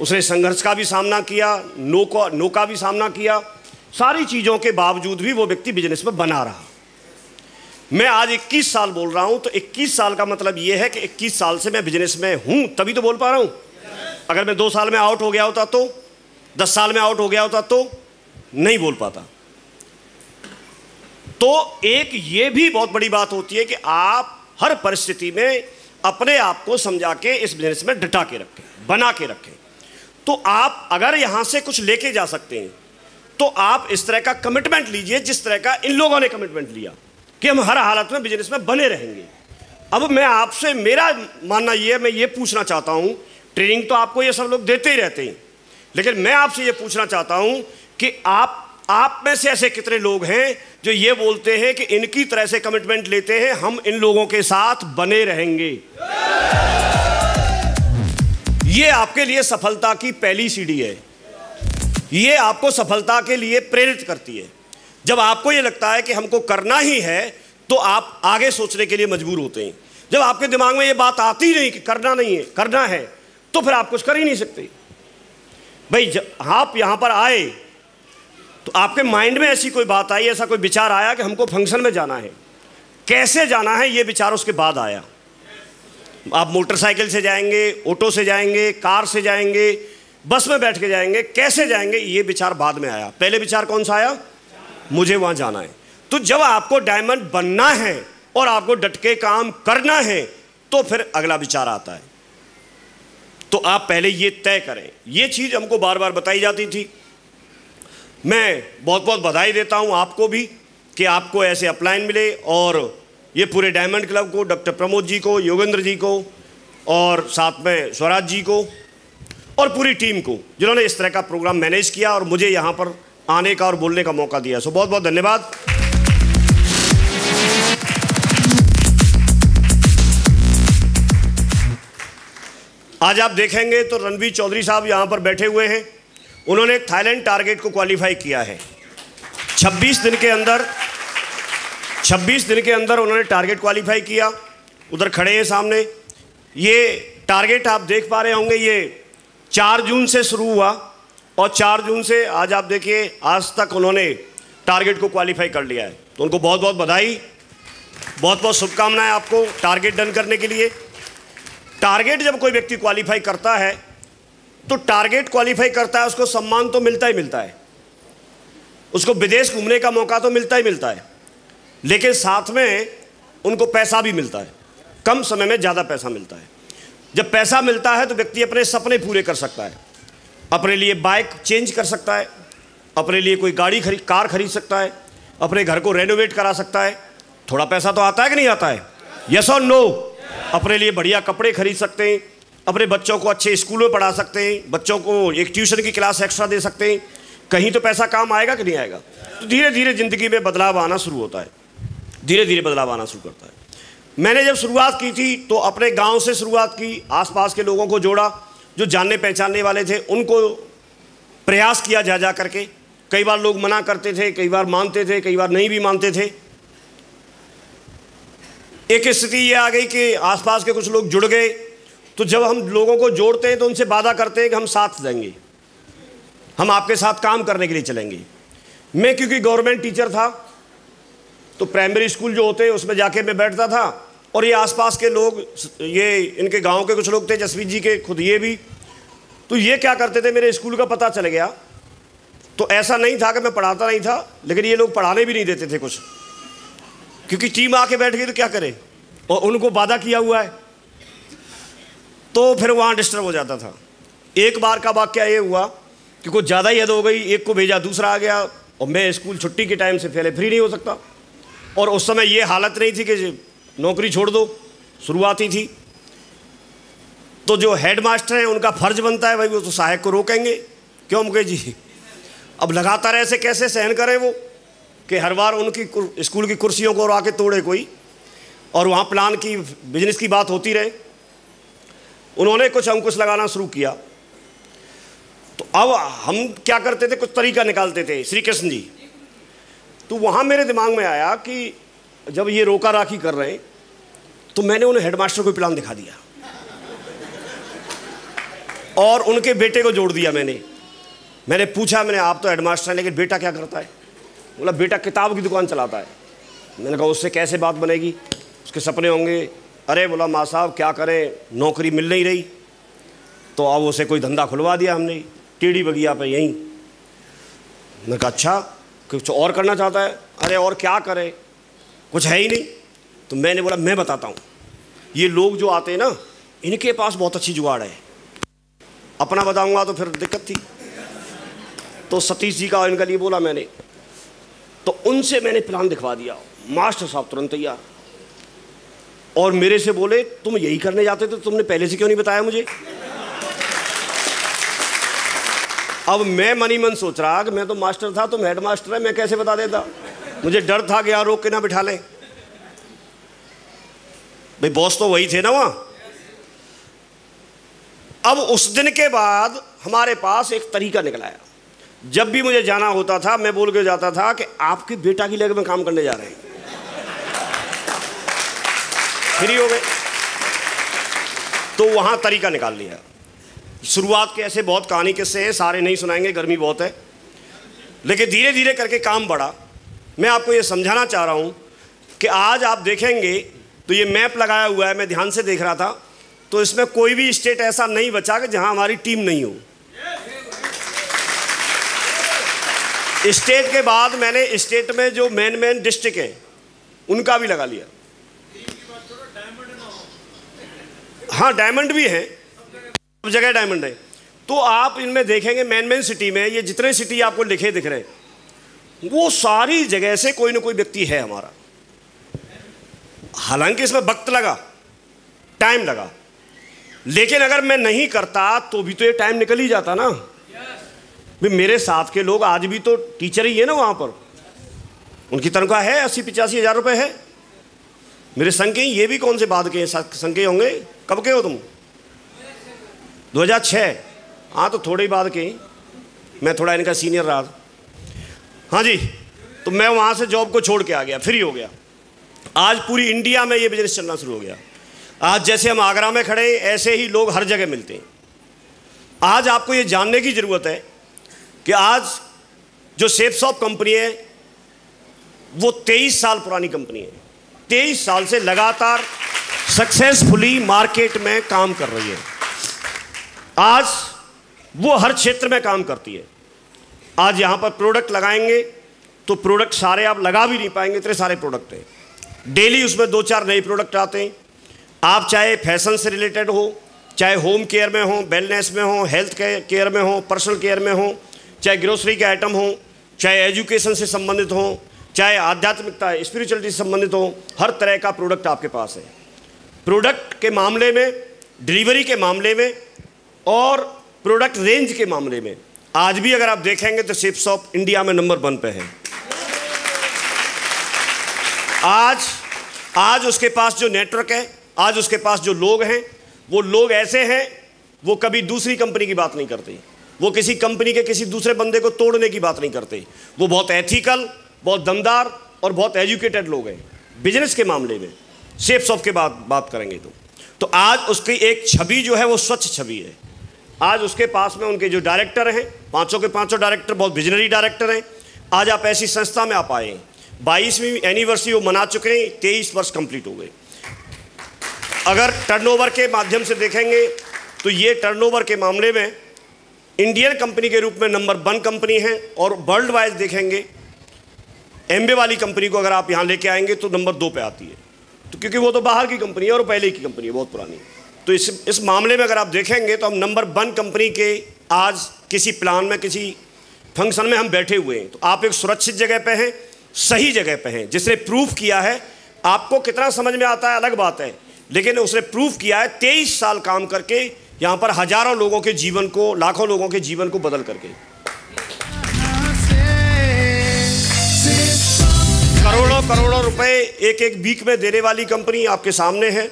उसने संघर्ष का भी सामना किया, नो का भी सामना किया, सारी चीज़ों के बावजूद भी वो व्यक्ति बिजनेस में बना रहा। मैं आज 21 साल बोल रहा हूं, तो 21 साल का मतलब ये है कि 21 साल से मैं बिजनेस में हूं, तभी तो बोल पा रहा हूं। अगर मैं 2 साल में आउट हो गया होता, तो 10 साल में आउट हो गया होता तो नहीं बोल पाता। तो एक ये भी बहुत बड़ी बात होती है कि आप हर परिस्थिति में अपने आप को समझा के इस बिजनेस में डटा के रखें, बना के रखें। तो आप अगर यहां से कुछ लेके जा सकते हैं तो आप इस तरह का कमिटमेंट लीजिए जिस तरह का इन लोगों ने कमिटमेंट लिया कि हम हर हालत में बिजनेस में बने रहेंगे। अब मैं आपसे, मेरा मानना ये है, मैं ये पूछना चाहता हूं, ट्रेनिंग तो आपको ये सब लोग देते ही रहते हैं, लेकिन मैं आपसे ये पूछना चाहता हूं कि आप में से ऐसे कितने लोग हैं जो ये बोलते हैं कि इनकी तरह से कमिटमेंट लेते हैं, हम इन लोगों के साथ बने रहेंगे। ये आपके लिए सफलता की पहली सीढ़ी है, ये आपको सफलता के लिए प्रेरित करती है। जब आपको ये लगता है कि हमको करना ही है तो आप आगे सोचने के लिए मजबूर होते हैं। जब आपके दिमाग में ये बात आती नहीं कि करना नहीं है, करना है, तो फिर आप कुछ कर ही नहीं सकते। भाई जब आप यहां पर आए तो आपके माइंड में ऐसी कोई बात आई, ऐसा कोई विचार आया कि हमको फंक्शन में जाना है, कैसे जाना है, ये विचार उसके बाद आया। आप मोटरसाइकिल से जाएंगे, ऑटो से जाएंगे, कार से जाएंगे, बस में बैठ के जाएंगे, कैसे जाएंगे, ये विचार बाद में आया। पहले विचार कौन सा आया? मुझे वहां जाना है। तो जब आपको डायमंड बनना है और आपको डट के काम करना है तो फिर अगला विचार आता है। तो आप पहले ये तय करें। ये चीज हमको बार बार बताई जाती थी। मैं बहुत बहुत बधाई देता हूं आपको भी कि आपको ऐसे अपलाइन मिले, और ये पूरे डायमंड क्लब को, डॉक्टर प्रमोद जी को, योगेंद्र जी को, और साथ में स्वराज जी को और पूरी टीम को, जिन्होंने इस तरह का प्रोग्राम मैनेज किया और मुझे यहाँ पर आने का और बोलने का मौका दिया। सो बहुत बहुत धन्यवाद। आज आप देखेंगे तो रणवीर चौधरी साहब यहाँ पर बैठे हुए हैं। उन्होंने थाईलैंड टारगेट को क्वालिफाई किया है। 26 दिन के अंदर उन्होंने टारगेट क्वालिफाई किया। उधर खड़े हैं सामने। ये टारगेट आप देख पा रहे होंगे, ये 4 जून से शुरू हुआ और 4 जून से आज आप देखिए आज तक उन्होंने टारगेट को क्वालिफाई कर लिया है। तो उनको बहुत बहुत बधाई, बहुत बहुत शुभकामनाएं आपको टारगेट डन करने के लिए। टारगेट जब कोई व्यक्ति क्वालिफाई करता है तो टारगेट क्वालिफाई करता है, उसको सम्मान तो मिलता ही मिलता है, उसको विदेश घूमने का मौका तो मिलता ही मिलता है, लेकिन साथ में उनको पैसा भी मिलता है। कम समय में ज़्यादा पैसा मिलता है। जब पैसा मिलता है तो व्यक्ति अपने सपने पूरे कर सकता है, अपने लिए बाइक चेंज कर सकता है, अपने लिए कोई कार खरीद सकता है, अपने घर को रेनोवेट करा सकता है। थोड़ा पैसा तो आता है कि नहीं आता है? यस और नो? अपने लिए बढ़िया कपड़े खरीद सकते हैं, अपने बच्चों को अच्छे स्कूल में पढ़ा सकते हैं, बच्चों को एक ट्यूशन की क्लास एक्स्ट्रा दे सकते हैं। कहीं तो पैसा काम आएगा कि नहीं आएगा? तो धीरे धीरे ज़िंदगी में बदलाव आना शुरू होता है, धीरे धीरे बदलाव आना शुरू करता है। मैंने जब शुरुआत की थी तो अपने गांव से शुरुआत की, आसपास के लोगों को जोड़ा, जो जानने पहचानने वाले थे उनको प्रयास किया जा करके। कई बार लोग मना करते थे, कई बार मानते थे, कई बार नहीं भी मानते थे। एक स्थिति ये आ गई कि आसपास के कुछ लोग जुड़ गए, तो जब हम लोगों को जोड़ते हैं तो उनसे वादा करते हैं कि हम साथ देंगे, हम आपके साथ काम करने के लिए चलेंगे। मैं क्योंकि गवर्नमेंट टीचर था तो प्राइमरी स्कूल जो होते हैं उसमें जाके मैं बैठता था, और ये आसपास के लोग, ये इनके गांव के कुछ लोग थे, जसवीर जी के खुद ये भी, तो ये क्या करते थे, मेरे स्कूल का पता चल गया तो ऐसा नहीं था कि मैं पढ़ाता नहीं था, लेकिन ये लोग पढ़ाने भी नहीं देते थे कुछ, क्योंकि टीम आके बैठ गई तो क्या करें, और उनको वादा किया हुआ है, तो फिर वहाँ डिस्टर्ब हो जाता था। एक बार का वाकया ये हुआ कि कुछ ज़्यादा ही हद हो गई, एक को भेजा दूसरा आ गया, और मैं स्कूल छुट्टी के टाइम से पहले फ्री नहीं हो सकता, और उस समय ये हालत नहीं थी कि नौकरी छोड़ दो, शुरुआती थी, तो जो हेड मास्टर हैं उनका फ़र्ज बनता है भाई, वो तो सहायक को रोकेंगे, क्यों मुकेश जी, अब लगातार ऐसे कैसे सहन करें वो कि हर बार उनकी स्कूल की कुर्सियों को आके तोड़े कोई, और वहाँ प्लान की, बिजनेस की बात होती रहे। उन्होंने कुछ अंकुश लगाना शुरू किया, तो अब हम क्या करते थे, कुछ तरीका निकालते थे, श्री कृष्ण जी। तो वहाँ मेरे दिमाग में आया कि जब ये रोका राखी कर रहे हैं, तो मैंने उन्हें हेडमास्टर को प्लान दिखा दिया और उनके बेटे को जोड़ दिया। मैंने पूछा, मैंने आप तो हेडमास्टर हैं लेकिन बेटा क्या करता है? बोला बेटा किताब की दुकान चलाता है। मैंने कहा उससे कैसे बात बनेगी, उसके सपने होंगे। अरे बोला माँ साहब क्या करें, नौकरी मिल नहीं रही, तो अब उसे कोई धंधा खुलवा दिया हमने टेढ़ी बगिया पे यहीं। मैंने कहा अच्छा, कुछ और करना चाहता है? अरे और क्या करे, कुछ है ही नहीं। तो मैंने बोला मैं बताता हूँ, ये लोग जो आते हैं ना, इनके पास बहुत अच्छी जुगाड़ है। अपना बताऊँगा तो फिर दिक्कत थी, तो सतीश जी का इनका लिए बोला मैंने, तो उनसे मैंने प्लान दिखवा दिया। मास्टर साहब तुरंत तैयार, और मेरे से बोले तुम यही करने जाते थे, तुमने पहले से क्यों नहीं बताया मुझे? अब मैं मनी मन सोच रहा कि मैं तो मास्टर था, तुम हेड मास्टर है, मैं कैसे बता देता? मुझे डर था कि यार रोक के ना बिठा लें, भाई बॉस तो वही थे ना वहाँ। अब उस दिन के बाद हमारे पास एक तरीका निकल आया, जब भी मुझे जाना होता था मैं बोल के जाता था कि आपके बेटा की लेग में काम करने जा रहे हैं, फ्री हो गए। तो वहाँ तरीका निकाल लिया। शुरुआत के ऐसे बहुत कहानी किस्से हैं, सारे नहीं सुनाएंगे, गर्मी बहुत है, लेकिन धीरे धीरे करके काम बढ़ा। मैं आपको ये समझाना चाह रहा हूँ कि आज आप देखेंगे तो ये मैप लगाया हुआ है, मैं ध्यान से देख रहा था, तो इसमें कोई भी स्टेट ऐसा नहीं बचा कि जहाँ हमारी टीम नहीं हो। स्टेट के बाद मैंने स्टेट में जो मेन डिस्ट्रिक्ट हैं उनका भी लगा लिया। हाँ डायमंड भी है, सब जगह डायमंड है। तो आप इनमें देखेंगे मेन सिटी में ये जितने सिटी आपको लिखे दिख रहे हैं, वो सारी जगह से कोई ना कोई व्यक्ति है हमारा। हालांकि इसमें वक्त लगा, टाइम लगा, लेकिन अगर मैं नहीं करता तो भी तो ये टाइम निकल ही जाता ना। भाई मेरे साथ के लोग आज भी तो टीचर ही है ना वहाँ पर, उनकी तनख्वाह है 80-85 हज़ार रुपये है। मेरे संग के, ये भी कौन से बाद के संग के होंगे? कब के हो तुम? 2006? हाँ तो थोड़े ही बाद के, मैं थोड़ा इनका सीनियर रहा था। हाँ जी, तो मैं वहाँ से जॉब को छोड़ के आ गया, फ्री हो गया। आज पूरी इंडिया में ये बिजनेस चलना शुरू हो गया। आज जैसे हम आगरा में खड़े, ऐसे ही लोग हर जगह मिलते हैं। आज आपको ये जानने की ज़रूरत है कि आज जो शेपसॉफ्ट कंपनी है वो 23 साल पुरानी कंपनी है। 23 साल से लगातार सक्सेसफुली मार्केट में काम कर रही है। आज वो हर क्षेत्र में काम करती है। आज यहाँ पर प्रोडक्ट लगाएंगे तो प्रोडक्ट सारे आप लगा भी नहीं पाएंगे, इतने सारे प्रोडक्ट हैं। डेली उसमें 2-4 नए प्रोडक्ट आते हैं। आप चाहे फैशन से रिलेटेड हो, चाहे होम केयर में हो, वेलनेस में हो, हेल्थ केयर में हो, पर्सनल केयर में हो, चाहे ग्रोसरी के आइटम हो, चाहे एजुकेशन से संबंधित हो, चाहे आध्यात्मिकता स्पिरिचुअलिटी से संबंधित हो, हर तरह का प्रोडक्ट आपके पास है। प्रोडक्ट के मामले में, डिलीवरी के मामले में और प्रोडक्ट रेंज के मामले में आज भी अगर आप देखेंगे तो शेपसॉफ्ट इंडिया में नंबर 1 पे है। आज उसके पास जो नेटवर्क है, आज उसके पास जो लोग हैं, वो लोग ऐसे हैं, वो कभी दूसरी कंपनी की बात नहीं करते, वो किसी कंपनी के किसी दूसरे बंदे को तोड़ने की बात नहीं करते। वो बहुत एथिकल, बहुत दमदार और बहुत एजुकेटेड लोग हैं बिजनेस के मामले में। शेप सॉफ्ट के बात करेंगे तो आज उसकी एक छवि जो है वो स्वच्छ छवि है। आज उसके पास में उनके जो डायरेक्टर हैं, पांचों के पांचों डायरेक्टर बहुत विजनरी डायरेक्टर हैं। आज आप ऐसी संस्था में आप आए हैं, 22वीं एनिवर्सरी वो मना चुके हैं, 23 वर्ष कंप्लीट हो गए। अगर टर्नओवर के माध्यम से देखेंगे तो ये टर्नओवर के मामले में इंडियन कंपनी के रूप में नंबर 1 कंपनी है, और वर्ल्ड वाइज देखेंगे एमबे वाली कंपनी को अगर आप यहाँ लेके आएंगे तो नंबर 2 पे आती है। तो क्योंकि वो तो बाहर की कंपनी है और पहले की कंपनी है, बहुत पुरानी। तो इस मामले में अगर आप देखेंगे तो हम नंबर 1 कंपनी के आज किसी प्लान में, किसी फंक्शन में हम बैठे हुए हैं। तो आप एक सुरक्षित जगह पे हैं, सही जगह पे हैं, जिसने प्रूफ किया है। आपको कितना समझ में आता है अलग बात है, लेकिन उसने प्रूफ किया है 23 साल काम करके यहाँ पर हजारों लोगों के जीवन को, लाखों लोगों के जीवन को बदल करके। करोड़ों करोड़ों रुपए एक वीक में देने वाली कंपनी आपके सामने है।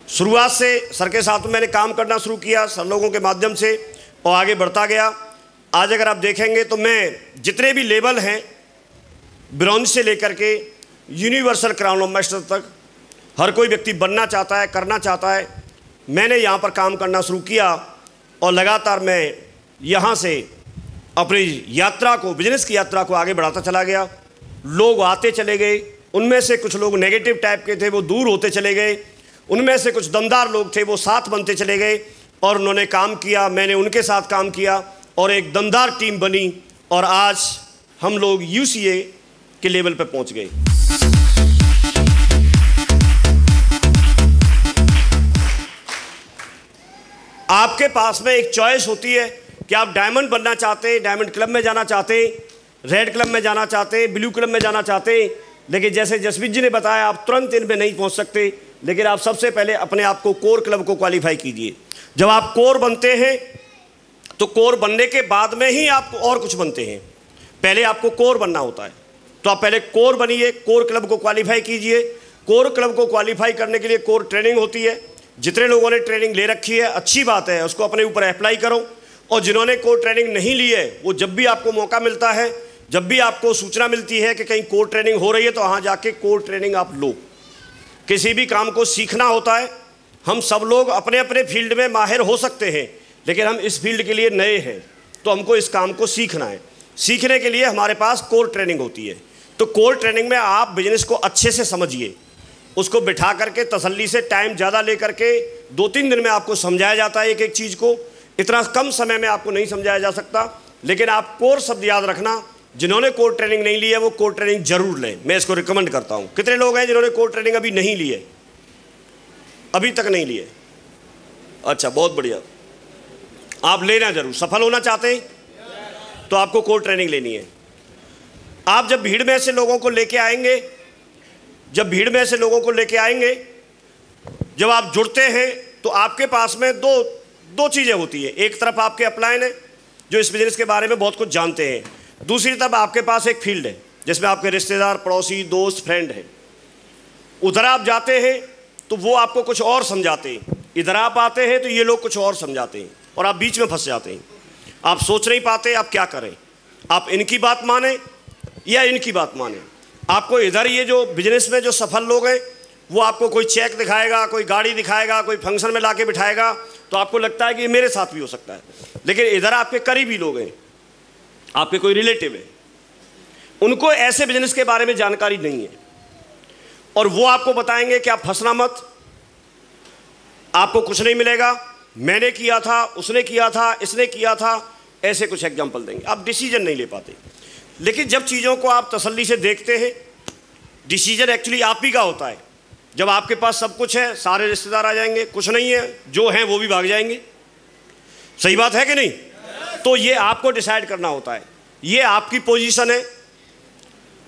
शुरुआत से सर के साथ मैंने काम करना शुरू किया, सर लोगों के माध्यम से, और आगे बढ़ता गया। आज अगर आप देखेंगे तो मैं जितने भी लेवल हैं, ब्रॉन्ज से लेकर के यूनिवर्सल क्राउन ऑफ मास्टर तक, हर कोई व्यक्ति बनना चाहता है, करना चाहता है। मैंने यहाँ पर काम करना शुरू किया और लगातार मैं यहाँ से अपनी यात्रा को, बिजनेस की यात्रा को आगे बढ़ाता चला गया। लोग आते चले गए, उनमें से कुछ लोग नेगेटिव टाइप के थे, वो दूर होते चले गए। उनमें से कुछ दमदार लोग थे, वो साथ बनते चले गए और उन्होंने काम किया, मैंने उनके साथ काम किया और एक दमदार टीम बनी, और आज हम लोग यूसीए के लेवल पे पहुंच गए। आपके पास में एक चॉइस होती है कि आप डायमंड बनना चाहते हैं, डायमंड क्लब में जाना चाहते हैं, रेड क्लब में जाना चाहते हैं, ब्लू क्लब में जाना चाहते हैं। लेकिन जैसे जसमीत जी ने बताया, आप तुरंत इनमें नहीं पहुंच सकते, लेकिन आप सबसे पहले अपने आप को कोर क्लब को क्वालिफाई कीजिए। जब आप कोर बनते हैं तो कोर बनने के बाद में ही आप और कुछ बनते हैं, पहले आपको कोर बनना होता है। तो आप पहले कोर बनिए, कोर क्लब को क्वालिफाई कीजिए। कोर क्लब को क्वालिफाई करने के लिए कोर ट्रेनिंग होती है। जितने लोगों ने ट्रेनिंग ले रखी है, अच्छी बात है, उसको अपने ऊपर अप्लाई करो। और जिन्होंने कोर ट्रेनिंग नहीं ली है, वो जब भी आपको मौका मिलता है, जब भी आपको सूचना मिलती है कि कहीं कोर ट्रेनिंग हो रही है, तो वहाँ जाके कोर ट्रेनिंग आप लो। किसी भी काम को सीखना होता है। हम सब लोग अपने अपने फील्ड में माहिर हो सकते हैं, लेकिन हम इस फील्ड के लिए नए हैं, तो हमको इस काम को सीखना है। सीखने के लिए हमारे पास कोर ट्रेनिंग होती है। तो कोर ट्रेनिंग में आप बिजनेस को अच्छे से समझिए, उसको बिठा करके तसल्ली से, टाइम ज़्यादा ले करके 2-3 दिन में आपको समझाया जाता है एक एक चीज़ को। इतना कम समय में आपको नहीं समझाया जा सकता। लेकिन आप कोर शब्द याद रखना, जिन्होंने कोर ट्रेनिंग नहीं ली है वो कोर ट्रेनिंग जरूर लें, मैं इसको रिकमेंड करता हूँ। कितने लोग हैं जिन्होंने कोर ट्रेनिंग अभी नहीं ली है, अभी तक नहीं ली है? अच्छा, बहुत बढ़िया। आप लेना जरूर, सफल होना चाहते हैं तो आपको कोर ट्रेनिंग लेनी है। आप जब भीड़ में से लोगों को लेके आएंगे, जब आप जुड़ते हैं तो आपके पास में दो चीज़ें होती है। एक तरफ आपके अपलाइन है जो इस बिजनेस के बारे में बहुत कुछ जानते हैं, दूसरी तरफ आपके पास एक फील्ड है जिसमें आपके रिश्तेदार, पड़ोसी, दोस्त, फ्रेंड हैं। उधर आप जाते हैं तो वो आपको कुछ और समझाते हैं, इधर आप आते हैं तो ये लोग कुछ और समझाते हैं, और आप बीच में फंस जाते हैं। आप सोच नहीं पाते आप क्या करें, आप इनकी बात माने या इनकी बात माने। आपको इधर ये जो बिजनेस में जो सफल लोग हैं, वो आपको कोई चेक दिखाएगा, कोई गाड़ी दिखाएगा, कोई फंक्शन में लाके बिठाएगा, तो आपको लगता है कि ये मेरे साथ भी हो सकता है। लेकिन इधर आपके करीबी लोग हैं, आपके कोई रिलेटिव है, उनको ऐसे बिजनेस के बारे में जानकारी नहीं है, और वो आपको बताएंगे कि आप फंसना मत, आपको कुछ नहीं मिलेगा, मैंने किया था, उसने किया था, इसने किया था, ऐसे कुछ एग्जाम्पल देंगे। आप डिसीजन नहीं ले पाते। लेकिन जब चीज़ों को आप तसल्ली से देखते हैं, डिसीजन एक्चुअली आप ही का होता है। जब आपके पास सब कुछ है, सारे रिश्तेदार आ जाएंगे, कुछ नहीं है, जो हैं वो भी भाग जाएंगे। सही बात है कि नहीं? तो ये आपको डिसाइड करना होता है। ये आपकी पोजीशन है।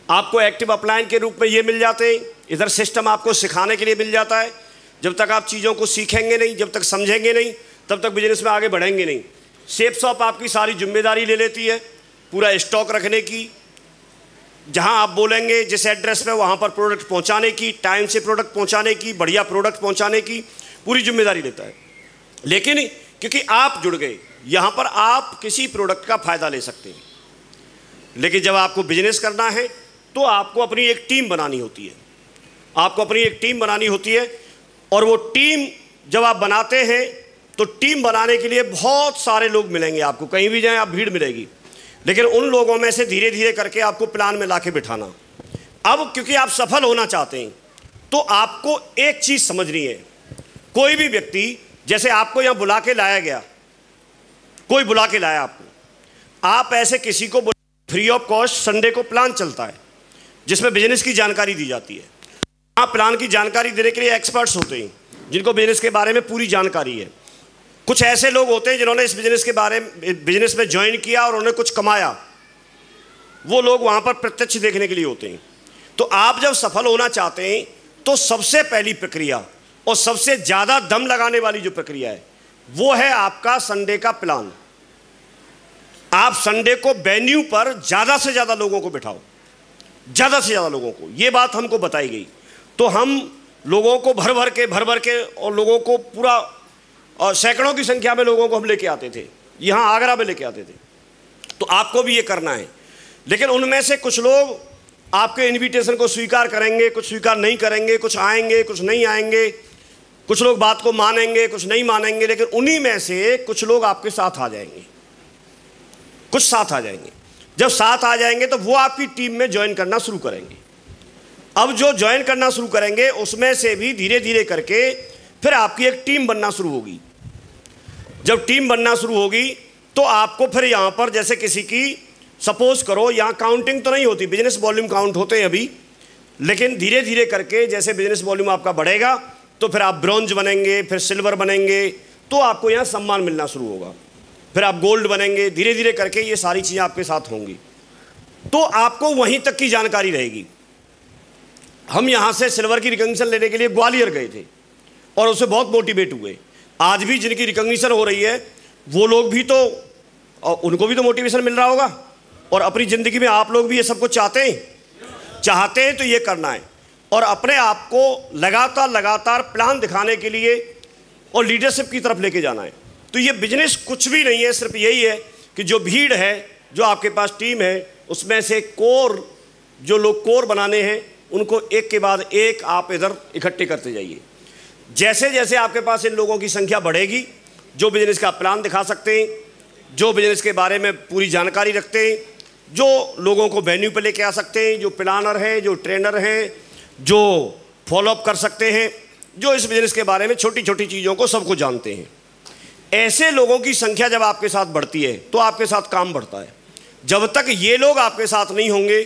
आपको एक्टिव अपलाइन के रूप में ये मिल जाते हैं, इधर सिस्टम आपको सिखाने के लिए मिल जाता है। जब तक आप चीज़ों को सीखेंगे नहीं, जब तक समझेंगे नहीं, तब तक बिजनेस में आगे बढ़ेंगे नहीं। शेप शॉप आपकी सारी जिम्मेदारी ले लेती है, पूरा स्टॉक रखने की, जहां आप बोलेंगे जिस एड्रेस पे, वहां पर प्रोडक्ट पहुंचाने की, टाइम से प्रोडक्ट पहुंचाने की, बढ़िया प्रोडक्ट पहुंचाने की पूरी जिम्मेदारी लेता है। लेकिन क्योंकि आप जुड़ गए, यहां पर आप किसी प्रोडक्ट का फ़ायदा ले सकते हैं। लेकिन जब आपको बिजनेस करना है तो आपको अपनी एक टीम बनानी होती है। आपको अपनी एक टीम बनानी होती है, और वो टीम जब आप बनाते हैं तो टीम बनाने के लिए बहुत सारे लोग मिलेंगे आपको, कहीं भी जाएं आप भीड़ मिलेगी, लेकिन उन लोगों में से धीरे धीरे करके आपको प्लान में लाके बिठाना। अब क्योंकि आप सफल होना चाहते हैं तो आपको एक चीज़ समझनी है, कोई भी व्यक्ति, जैसे आपको यहाँ बुला के लाया गया, कोई बुला के लाया आपको, आप ऐसे किसी को फ्री ऑफ कॉस्ट संडे को प्लान चलता है जिसमें बिजनेस की जानकारी दी जाती है। हाँ, प्लान की जानकारी देने के लिए एक्सपर्ट्स होते हैं जिनको बिजनेस के बारे में पूरी जानकारी है। कुछ ऐसे लोग होते हैं जिन्होंने इस बिजनेस में ज्वाइन किया और उन्होंने कुछ कमाया, वो लोग वहाँ पर प्रत्यक्ष देखने के लिए होते हैं। तो आप जब सफल होना चाहते हैं तो सबसे पहली प्रक्रिया और सबसे ज़्यादा दम लगाने वाली जो प्रक्रिया है वो है आपका संडे का प्लान। आप संडे को वेन्यू पर ज़्यादा से ज़्यादा लोगों को बिठाओ, ज़्यादा से ज़्यादा लोगों को, ये बात हमको बताई गई। तो हम लोगों को भर भर के और लोगों को पूरा और सैकड़ों की संख्या में लोगों को हम लेके आते थे, यहाँ आगरा में लेके आते थे। तो आपको भी ये करना है, लेकिन उनमें से कुछ लोग आपके इनविटेशन को स्वीकार करेंगे, कुछ स्वीकार नहीं करेंगे, कुछ आएंगे, कुछ नहीं आएंगे, कुछ लोग बात को मानेंगे, कुछ नहीं मानेंगे, लेकिन उन्हीं में से कुछ लोग आपके साथ आ जाएंगे, कुछ साथ आ जाएंगे। जब साथ आ जाएंगे तो वो आपकी टीम में ज्वाइन करना शुरू करेंगे। अब जो ज्वाइन करना शुरू करेंगे उसमें से भी धीरे धीरे करके फिर आपकी एक टीम बनना शुरू होगी। जब टीम बनना शुरू होगी तो आपको फिर यहाँ पर, जैसे किसी की सपोज करो, यहाँ काउंटिंग तो नहीं होती, बिजनेस वॉल्यूम काउंट होते हैं अभी, लेकिन धीरे धीरे करके जैसे बिजनेस वॉल्यूम आपका बढ़ेगा तो फिर आप ब्रॉन्ज बनेंगे, फिर सिल्वर बनेंगे, तो आपको यहाँ सम्मान मिलना शुरू होगा, फिर आप गोल्ड बनेंगे, धीरे धीरे करके ये सारी चीज़ें आपके साथ होंगी। तो आपको वहीं तक की जानकारी रहेगी। हम यहाँ से सिल्वर की रिकॉग्निशन लेने के लिए ग्वालियर गए थे और उससे बहुत मोटिवेट हुए। आज भी जिनकी रिकॉग्निशन हो रही है वो लोग भी तो, उनको भी तो मोटिवेशन मिल रहा होगा, और अपनी ज़िंदगी में आप लोग भी ये सब कुछ चाहते हैं तो ये करना है, और अपने आप को लगातार प्लान दिखाने के लिए और लीडरशिप की तरफ लेके जाना है। तो ये बिजनेस कुछ भी नहीं है, सिर्फ यही है कि जो भीड़ है, जो आपके पास टीम है, उसमें से कोर, जो लोग कोर बनाने हैं उनको एक के बाद एक आप इधर इकट्ठे करते जाइए। जैसे जैसे आपके पास इन लोगों की संख्या बढ़ेगी, जो बिजनेस का प्लान दिखा सकते हैं, जो बिजनेस के बारे में पूरी जानकारी रखते हैं, जो लोगों को वेन्यू पे लेके आ सकते हैं, जो प्लानर हैं, जो ट्रेनर हैं, जो फॉलोअप कर सकते हैं, जो इस बिजनेस के बारे में छोटी छोटी चीज़ों को सबको जानते हैं, ऐसे लोगों की संख्या जब आपके साथ बढ़ती है तो आपके साथ काम बढ़ता है। जब तक ये लोग आपके साथ नहीं होंगे,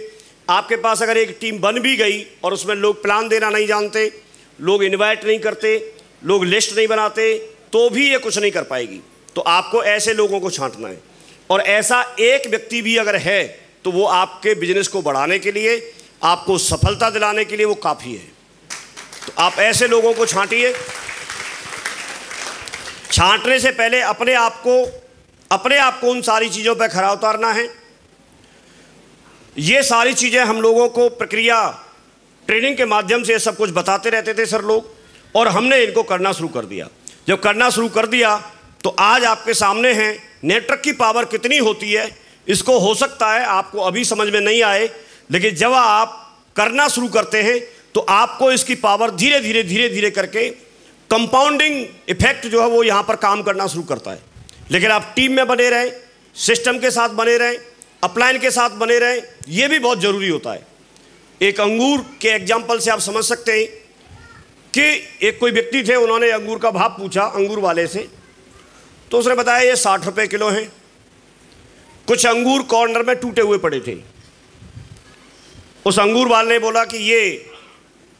आपके पास अगर एक टीम बन भी गई और उसमें लोग प्लान देना नहीं जानते, लोग इनवाइट नहीं करते, लोग लिस्ट नहीं बनाते, तो भी ये कुछ नहीं कर पाएगी। तो आपको ऐसे लोगों को छांटना है, और ऐसा एक व्यक्ति भी अगर है तो वो आपके बिजनेस को बढ़ाने के लिए, आपको सफलता दिलाने के लिए वो काफ़ी है। तो आप ऐसे लोगों को छांटिए। छांटने से पहले अपने आप को उन सारी चीज़ों पर खरा उतारना है। ये सारी चीज़ें हम लोगों को प्रक्रिया ट्रेनिंग के माध्यम से सब कुछ बताते रहते थे सर लोग, और हमने इनको करना शुरू कर दिया। जब करना शुरू कर दिया तो आज आपके सामने हैं। नेटवर्क की पावर कितनी होती है इसको हो सकता है आपको अभी समझ में नहीं आए, लेकिन जब आप करना शुरू करते हैं तो आपको इसकी पावर धीरे धीरे करके कंपाउंडिंग इफेक्ट जो है वो यहाँ पर काम करना शुरू करता है। लेकिन आप टीम में बने रहें, सिस्टम के साथ बने रहें, अपलाइन के साथ बने रहें, ये भी बहुत ज़रूरी होता है। एक अंगूर के एग्जाम्पल से आप समझ सकते हैं कि एक कोई व्यक्ति थे, उन्होंने अंगूर का भाव पूछा अंगूर वाले से, तो उसने बताया ये 60 रुपये किलो हैं। कुछ अंगूर कॉर्नर में टूटे हुए पड़े थे। उस अंगूर वाले ने बोला कि ये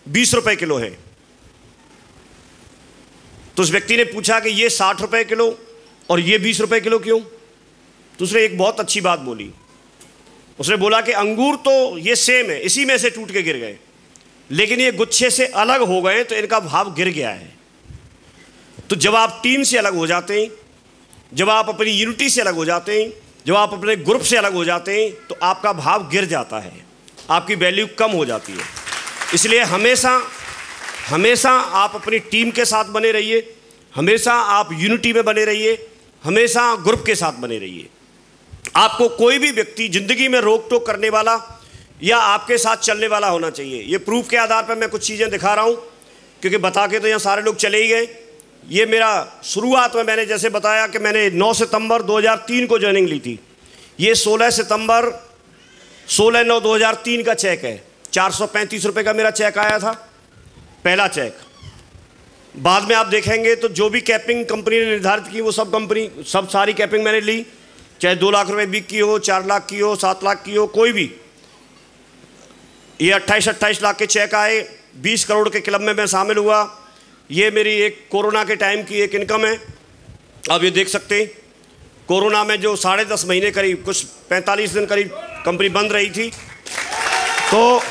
20 रुपये किलो हैं। तो उस व्यक्ति ने पूछा कि ये 60 रुपये किलो और ये 20 रुपये किलो क्यों? तो उसने एक बहुत अच्छी बात बोली। उसने बोला कि अंगूर तो ये सेम है, इसी में से टूट के गिर गए, लेकिन ये गुच्छे से अलग हो गए तो इनका भाव गिर गया है। तो जब आप टीम से अलग हो जाते हैं, जब आप अपनी यूनिटी से अलग हो जाते हैं, जब आप अपने ग्रुप से अलग हो जाते हैं, तो आपका भाव गिर जाता है, आपकी वैल्यू कम हो जाती है। इसलिए हमेशा आप अपनी टीम के साथ बने रहिए, हमेशा आप यूनिटी में बने रहिए, हमेशा ग्रुप के साथ बने रहिए। आपको कोई भी व्यक्ति ज़िंदगी में रोक टोक करने वाला या आपके साथ चलने वाला होना चाहिए। ये प्रूफ के आधार पर मैं कुछ चीज़ें दिखा रहा हूँ, क्योंकि बता के तो यहाँ सारे लोग चले ही गए। ये मेरा शुरुआत में मैंने जैसे बताया कि मैंने 9 सितंबर 2003 को ज्वाइनिंग ली थी। ये 16/9/2003 का चेक है। 435 रुपये का मेरा चेक आया था, पहला चेक। बाद में आप देखेंगे तो जो भी कैपिंग कंपनी ने निर्धारित की वो सब सारी कैपिंग मैंने ली, चाहे 2 लाख रुपए बिक की हो, 4 लाख की हो, 7 लाख की हो, कोई भी। ये 28 लाख के चेक आए। 20 करोड़ के क्लब में मैं शामिल हुआ। ये मेरी एक कोरोना के टाइम की एक इनकम है। अब ये देख सकते हैं, कोरोना में जो 10.5 महीने करीब, कुछ 45 दिन करीब कंपनी बंद रही थी, तो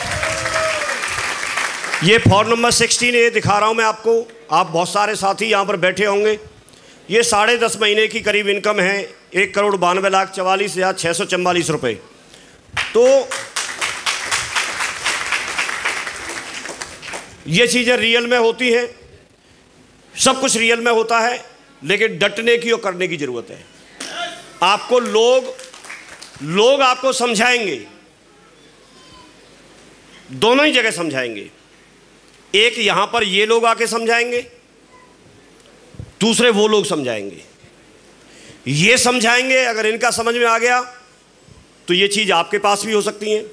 ये फॉर्म नंबर 16 ये दिखा रहा हूँ मैं आपको। आप बहुत सारे साथी यहाँ पर बैठे होंगे। ये 10.5 महीने की करीब इनकम है, 1,92,44,644 रुपये। तो ये चीज़ें रियल में होती हैं, सब कुछ रियल में होता है, लेकिन डटने की और करने की ज़रूरत है। आपको लोग आपको समझाएंगे, दोनों ही जगह समझाएंगे। एक यहां पर ये लोग आके समझाएंगे, दूसरे वो लोग समझाएंगे। ये समझाएंगे, अगर इनका समझ में आ गया तो ये चीज़ आपके पास भी हो सकती है।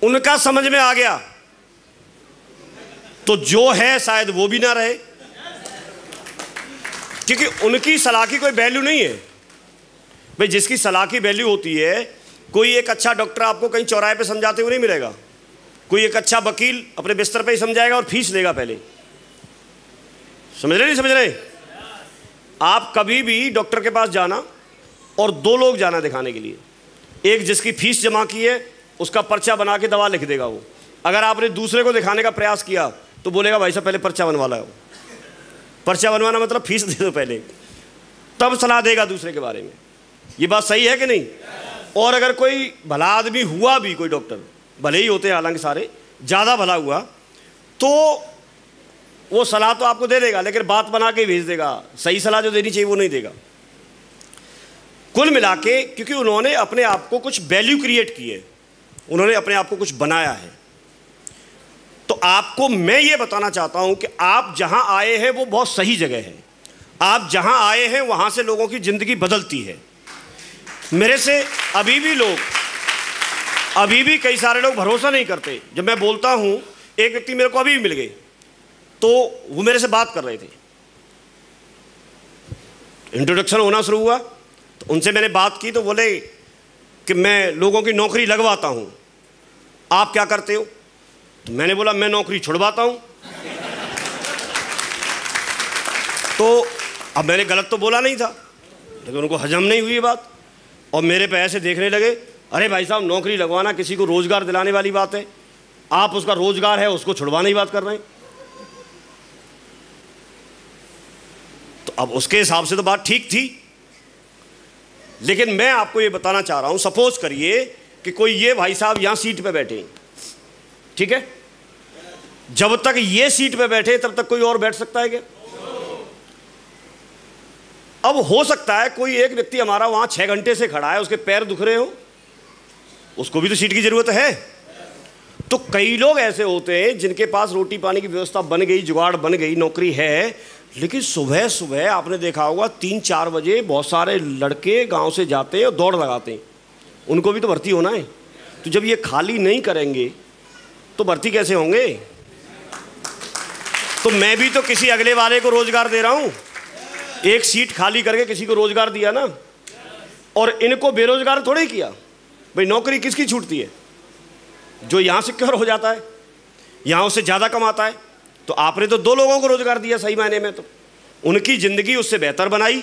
उनका समझ में आ गया तो जो है शायद वो भी ना रहे, क्योंकि उनकी सलाह की कोई वैल्यू नहीं है। भाई जिसकी सलाह की वैल्यू होती है, कोई एक अच्छा डॉक्टर आपको कहीं चौराहे पे समझाते हुए नहीं मिलेगा। कोई एक अच्छा वकील अपने बिस्तर पे ही समझाएगा और फीस लेगा पहले। समझ रहे नहीं समझ रहे? आप कभी भी डॉक्टर के पास जाना और 2 लोग जाना दिखाने के लिए। एक जिसकी फीस जमा की है, उसका पर्चा बना के दवा लिख देगा वो। अगर आपने दूसरे को दिखाने का प्रयास किया तो बोलेगा भाई साहब पहले पर्चा बनवा लाओ। पर्चा बनवाना मतलब फीस दे दो पहले, तब सलाह देगा दूसरे के बारे में। ये बात सही है कि नहीं? और अगर कोई भला आदमी हुआ भी, कोई डॉक्टर, भले ही होते हैं हालांकि सारे, ज़्यादा भला हुआ तो वो सलाह तो आपको दे देगा, लेकिन बात बना के भेज देगा। सही सलाह जो देनी चाहिए वो नहीं देगा। कुल मिला के, क्योंकि उन्होंने अपने आप को कुछ वैल्यू क्रिएट की है, उन्होंने अपने आप को कुछ बनाया है। तो आपको मैं ये बताना चाहता हूं कि आप जहां आए हैं वो बहुत सही जगह है। आप जहां आए हैं वहां से लोगों की ज़िंदगी बदलती है। मेरे से अभी भी कई सारे लोग भरोसा नहीं करते। जब मैं बोलता हूं, एक व्यक्ति मेरे को अभी भी मिल गए, तो वो मेरे से बात कर रहे थे। इंट्रोडक्शन होना शुरू हुआ तो उनसे मैंने बात की, तो बोले कि मैं लोगों की नौकरी लगवाता हूं, आप क्या करते हो? तो मैंने बोला मैं नौकरी छुड़वाता हूं। तो अब मैंने गलत तो बोला नहीं था, लेकिन उनको हजम नहीं हुई बात और मेरे पे ऐसे देखने लगे, अरे भाई साहब नौकरी लगवाना किसी को रोजगार दिलाने वाली बात है, आप उसका रोजगार है उसको छुड़वाने की बात कर रहे हैं। तो अब उसके हिसाब से तो बात ठीक थी, लेकिन मैं आपको ये बताना चाह रहा हूं, सपोज करिए कि कोई ये भाई साहब यहां सीट पे बैठे, ठीक है, जब तक ये सीट पे बैठे तब तक कोई और बैठ सकता है क्या? अब हो सकता है कोई एक व्यक्ति हमारा वहां 6 घंटे से खड़ा है, उसके पैर दुख रहे हो, उसको भी तो सीट की जरूरत है। तो कई लोग ऐसे होते हैं जिनके पास रोटी पानी की व्यवस्था बन गई, जुगाड़ बन गई, नौकरी है, लेकिन सुबह सुबह आपने देखा होगा 3-4 बजे बहुत सारे लड़के गांव से जाते हैं और दौड़ लगाते हैं। उनको भी तो भर्ती होना है। तो जब ये खाली नहीं करेंगे तो भर्ती कैसे होंगे? तो मैं भी तो किसी अगले वाले को रोजगार दे रहा हूं। एक सीट खाली करके किसी को रोजगार दिया ना, और इनको बेरोजगार थोड़े ही किया। भाई नौकरी किसकी छूटती है? जो यहां सिक्योर हो जाता है, यहां उससे ज्यादा कमाता है। तो आपने तो 2 लोगों को रोजगार दिया सही मायने में, तो उनकी जिंदगी उससे बेहतर बनाई,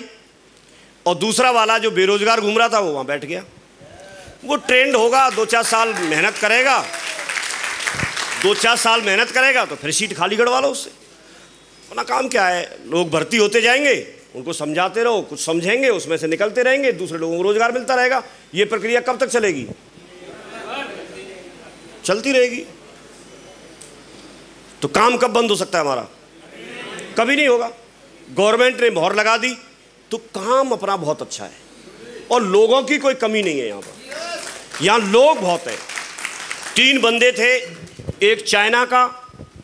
और दूसरा वाला जो बेरोजगार घूम रहा था वो वहां बैठ गया। वो ट्रेंड होगा, 2-4 साल मेहनत करेगा, 2-4 साल मेहनत करेगा तो फिर सीट खाली करवा लो उससे। अपना काम क्या है, लोग भर्ती होते जाएंगे, उनको समझाते रहो, कुछ समझेंगे, उसमें से निकलते रहेंगे, दूसरे लोगों को रोजगार मिलता रहेगा। ये प्रक्रिया कब तक चलेगी? चलती रहेगी। तो काम कब बंद हो सकता है हमारा? कभी नहीं होगा। गवर्नमेंट ने मोहर लगा दी तो काम अपना बहुत अच्छा है, और लोगों की कोई कमी नहीं है। यहाँ पर लोग बहुत है, 3 बंदे थे, एक चाइना का,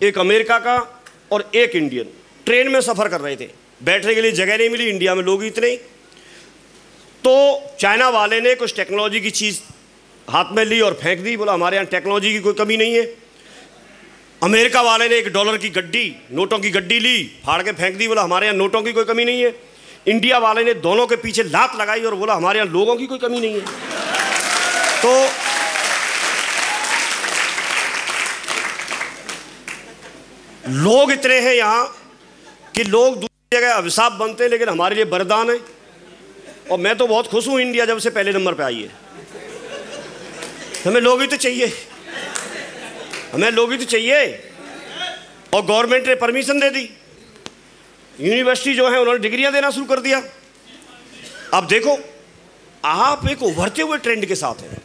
एक अमेरिका का और एक इंडियन। ट्रेन में सफ़र कर रहे थे, बैठने के लिए जगह नहीं मिली, इंडिया में लोग इतने। तो चाइना वाले ने कुछ टेक्नोलॉजी की चीज़ हाथ में ली और फेंक दी, बोला हमारे यहाँ टेक्नोलॉजी की कोई कमी नहीं है। अमेरिका वाले ने $1 की गड्डी, नोटों की गड्डी ली, फाड़ के फेंक दी, बोला हमारे यहाँ नोटों की कोई कमी नहीं है। इंडिया वाले ने दोनों के पीछे लात लगाई और बोला हमारे यहाँ लोगों की कोई कमी नहीं है। तो लोग इतने हैं यहाँ कि लोग दूसरी जगह अभिशाप बनते हैं, लेकिन हमारे लिए वरदान है। और मैं तो बहुत खुश हूँ इंडिया जब से पहले नंबर पे आई है। हमें लोग ही तो चाहिए, हमें लोग ही तो चाहिए। और गवर्नमेंट ने परमिशन दे दी, यूनिवर्सिटी जो है उन्होंने डिग्रियां देना शुरू कर दिया। अब देखो, आप एक उभरते हुए ट्रेंड के साथ हैं,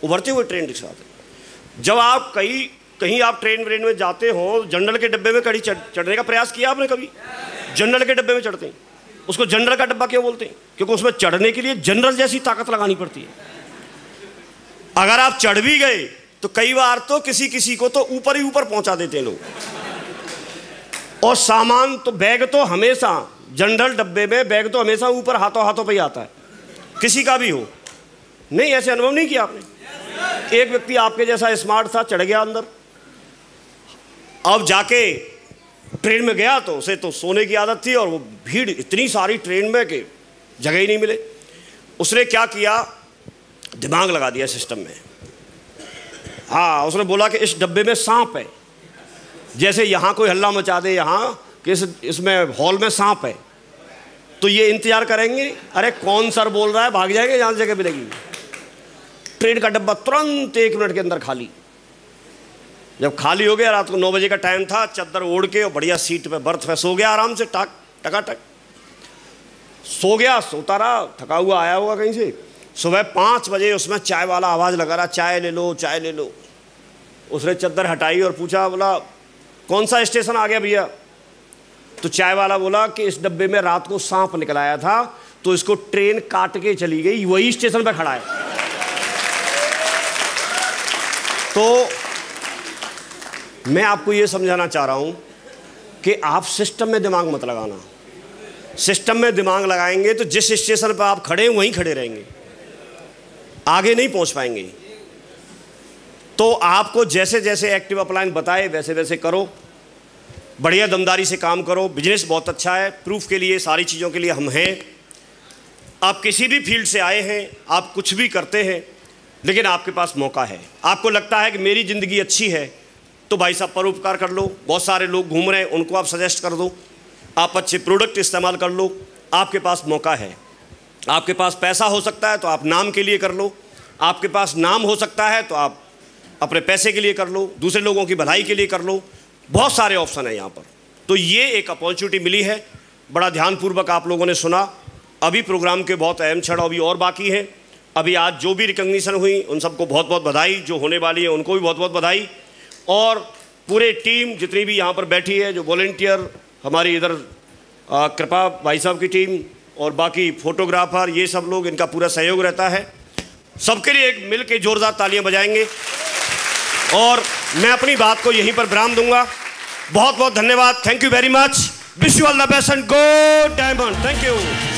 उभरते हुए ट्रेंड के साथ हैं। जब आप कहीं आप ट्रेन में जाते हो, जनरल के डब्बे में कभी चढ़ने का प्रयास किया आपने? कभी जनरल के डब्बे में चढ़ते हैं, उसको जनरल का डब्बा क्यों बोलते हैं? क्योंकि उसमें चढ़ने के लिए जनरल जैसी ताकत लगानी पड़ती है। अगर आप चढ़ भी गए तो कई बार तो किसी को तो ऊपर ही ऊपर पहुंचा देते हैं लोग। और सामान तो, बैग तो हमेशा जनरल डब्बे में बैग तो हमेशा ऊपर हाथों पे ही आता है, किसी का भी हो। नहीं, ऐसे अनुभव नहीं किया आपने? एक व्यक्ति आपके जैसा स्मार्ट था, चढ़ गया अंदर, अब जाके ट्रेन में गया तो उसे तो सोने की आदत थी और वो भीड़ इतनी सारी ट्रेन में कि जगह ही नहीं मिले। उसने क्या किया, दिमाग लगा दिया सिस्टम में। हाँ, उसने बोला कि इस डब्बे में सांप है, जैसे यहाँ कोई हल्ला मचा दे यहाँ कि इसमें हॉल में सांप है, तो ये इंतजार करेंगे, अरे कौन सर बोल रहा है, भाग जाएंगे जहाँ जगह मिलेगी। ट्रेन का डब्बा तुरंत 1 मिनट के अंदर खाली। जब खाली हो गया, रात को 9 बजे का टाइम था, चादर ओढ़ के और बढ़िया सीट पे, बर्थ पे सो गया आराम से, टकाटक सो गया, सोता रहा, थका हुआ आया होगा कहीं से। सुबह 5 बजे उसमें चाय वाला आवाज़ लगा रहा, चाय ले लो, चाय ले लो। उसने चादर हटाई और पूछा, बोला कौन सा स्टेशन आ गया भैया? तो चाय वाला बोला कि इस डब्बे में रात को सांप निकल आया था, तो इसको ट्रेन काट के चली गई, वही स्टेशन पर खड़ा है। तो मैं आपको ये समझाना चाह रहा हूं कि आप सिस्टम में दिमाग मत लगाना। सिस्टम में दिमाग लगाएंगे तो जिस स्टेशन पर आप खड़े हैं वहीं खड़े रहेंगे, आगे नहीं पहुंच पाएंगे। तो आपको जैसे जैसे एक्टिव अपलाइन बताए वैसे वैसे करो, बढ़िया दमदारी से काम करो। बिजनेस बहुत अच्छा है, प्रूफ के लिए, सारी चीज़ों के लिए हम हैं। आप किसी भी फील्ड से आए हैं, आप कुछ भी करते हैं, लेकिन आपके पास मौका है। आपको लगता है कि मेरी ज़िंदगी अच्छी है, तो भाई साहब परोपकार कर लो। बहुत सारे लोग घूम रहे हैं, उनको आप सजेस्ट कर दो। आप अच्छे प्रोडक्ट इस्तेमाल कर लो, आपके पास मौका है। आपके पास पैसा हो सकता है तो आप नाम के लिए कर लो, आपके पास नाम हो सकता है तो आप अपने पैसे के लिए कर लो, दूसरे लोगों की भलाई के लिए कर लो। बहुत सारे ऑप्शन है यहाँ पर। तो ये एक अपॉर्चुनिटी मिली है, बड़ा ध्यानपूर्वक आप लोगों ने सुना। अभी प्रोग्राम के बहुत अहम क्षण अभी और बाकी हैं। अभी आज जो भी रिकग्निशन हुई उन सबको बहुत बहुत बधाई, जो होने वाली है उनको भी बहुत बहुत बधाई। और पूरे टीम जितनी भी यहाँ पर बैठी है, जो वॉलेंटियर, हमारी इधर कृपा भाई साहब की टीम और बाकी फोटोग्राफर, ये सब लोग, इनका पूरा सहयोग रहता है। सबके लिए एक मिल के जोरदार तालियां बजाएंगे और मैं अपनी बात को यहीं पर विराम दूंगा। बहुत बहुत धन्यवाद। Thank you very much. Wish you all the best and go diamond. Thank you.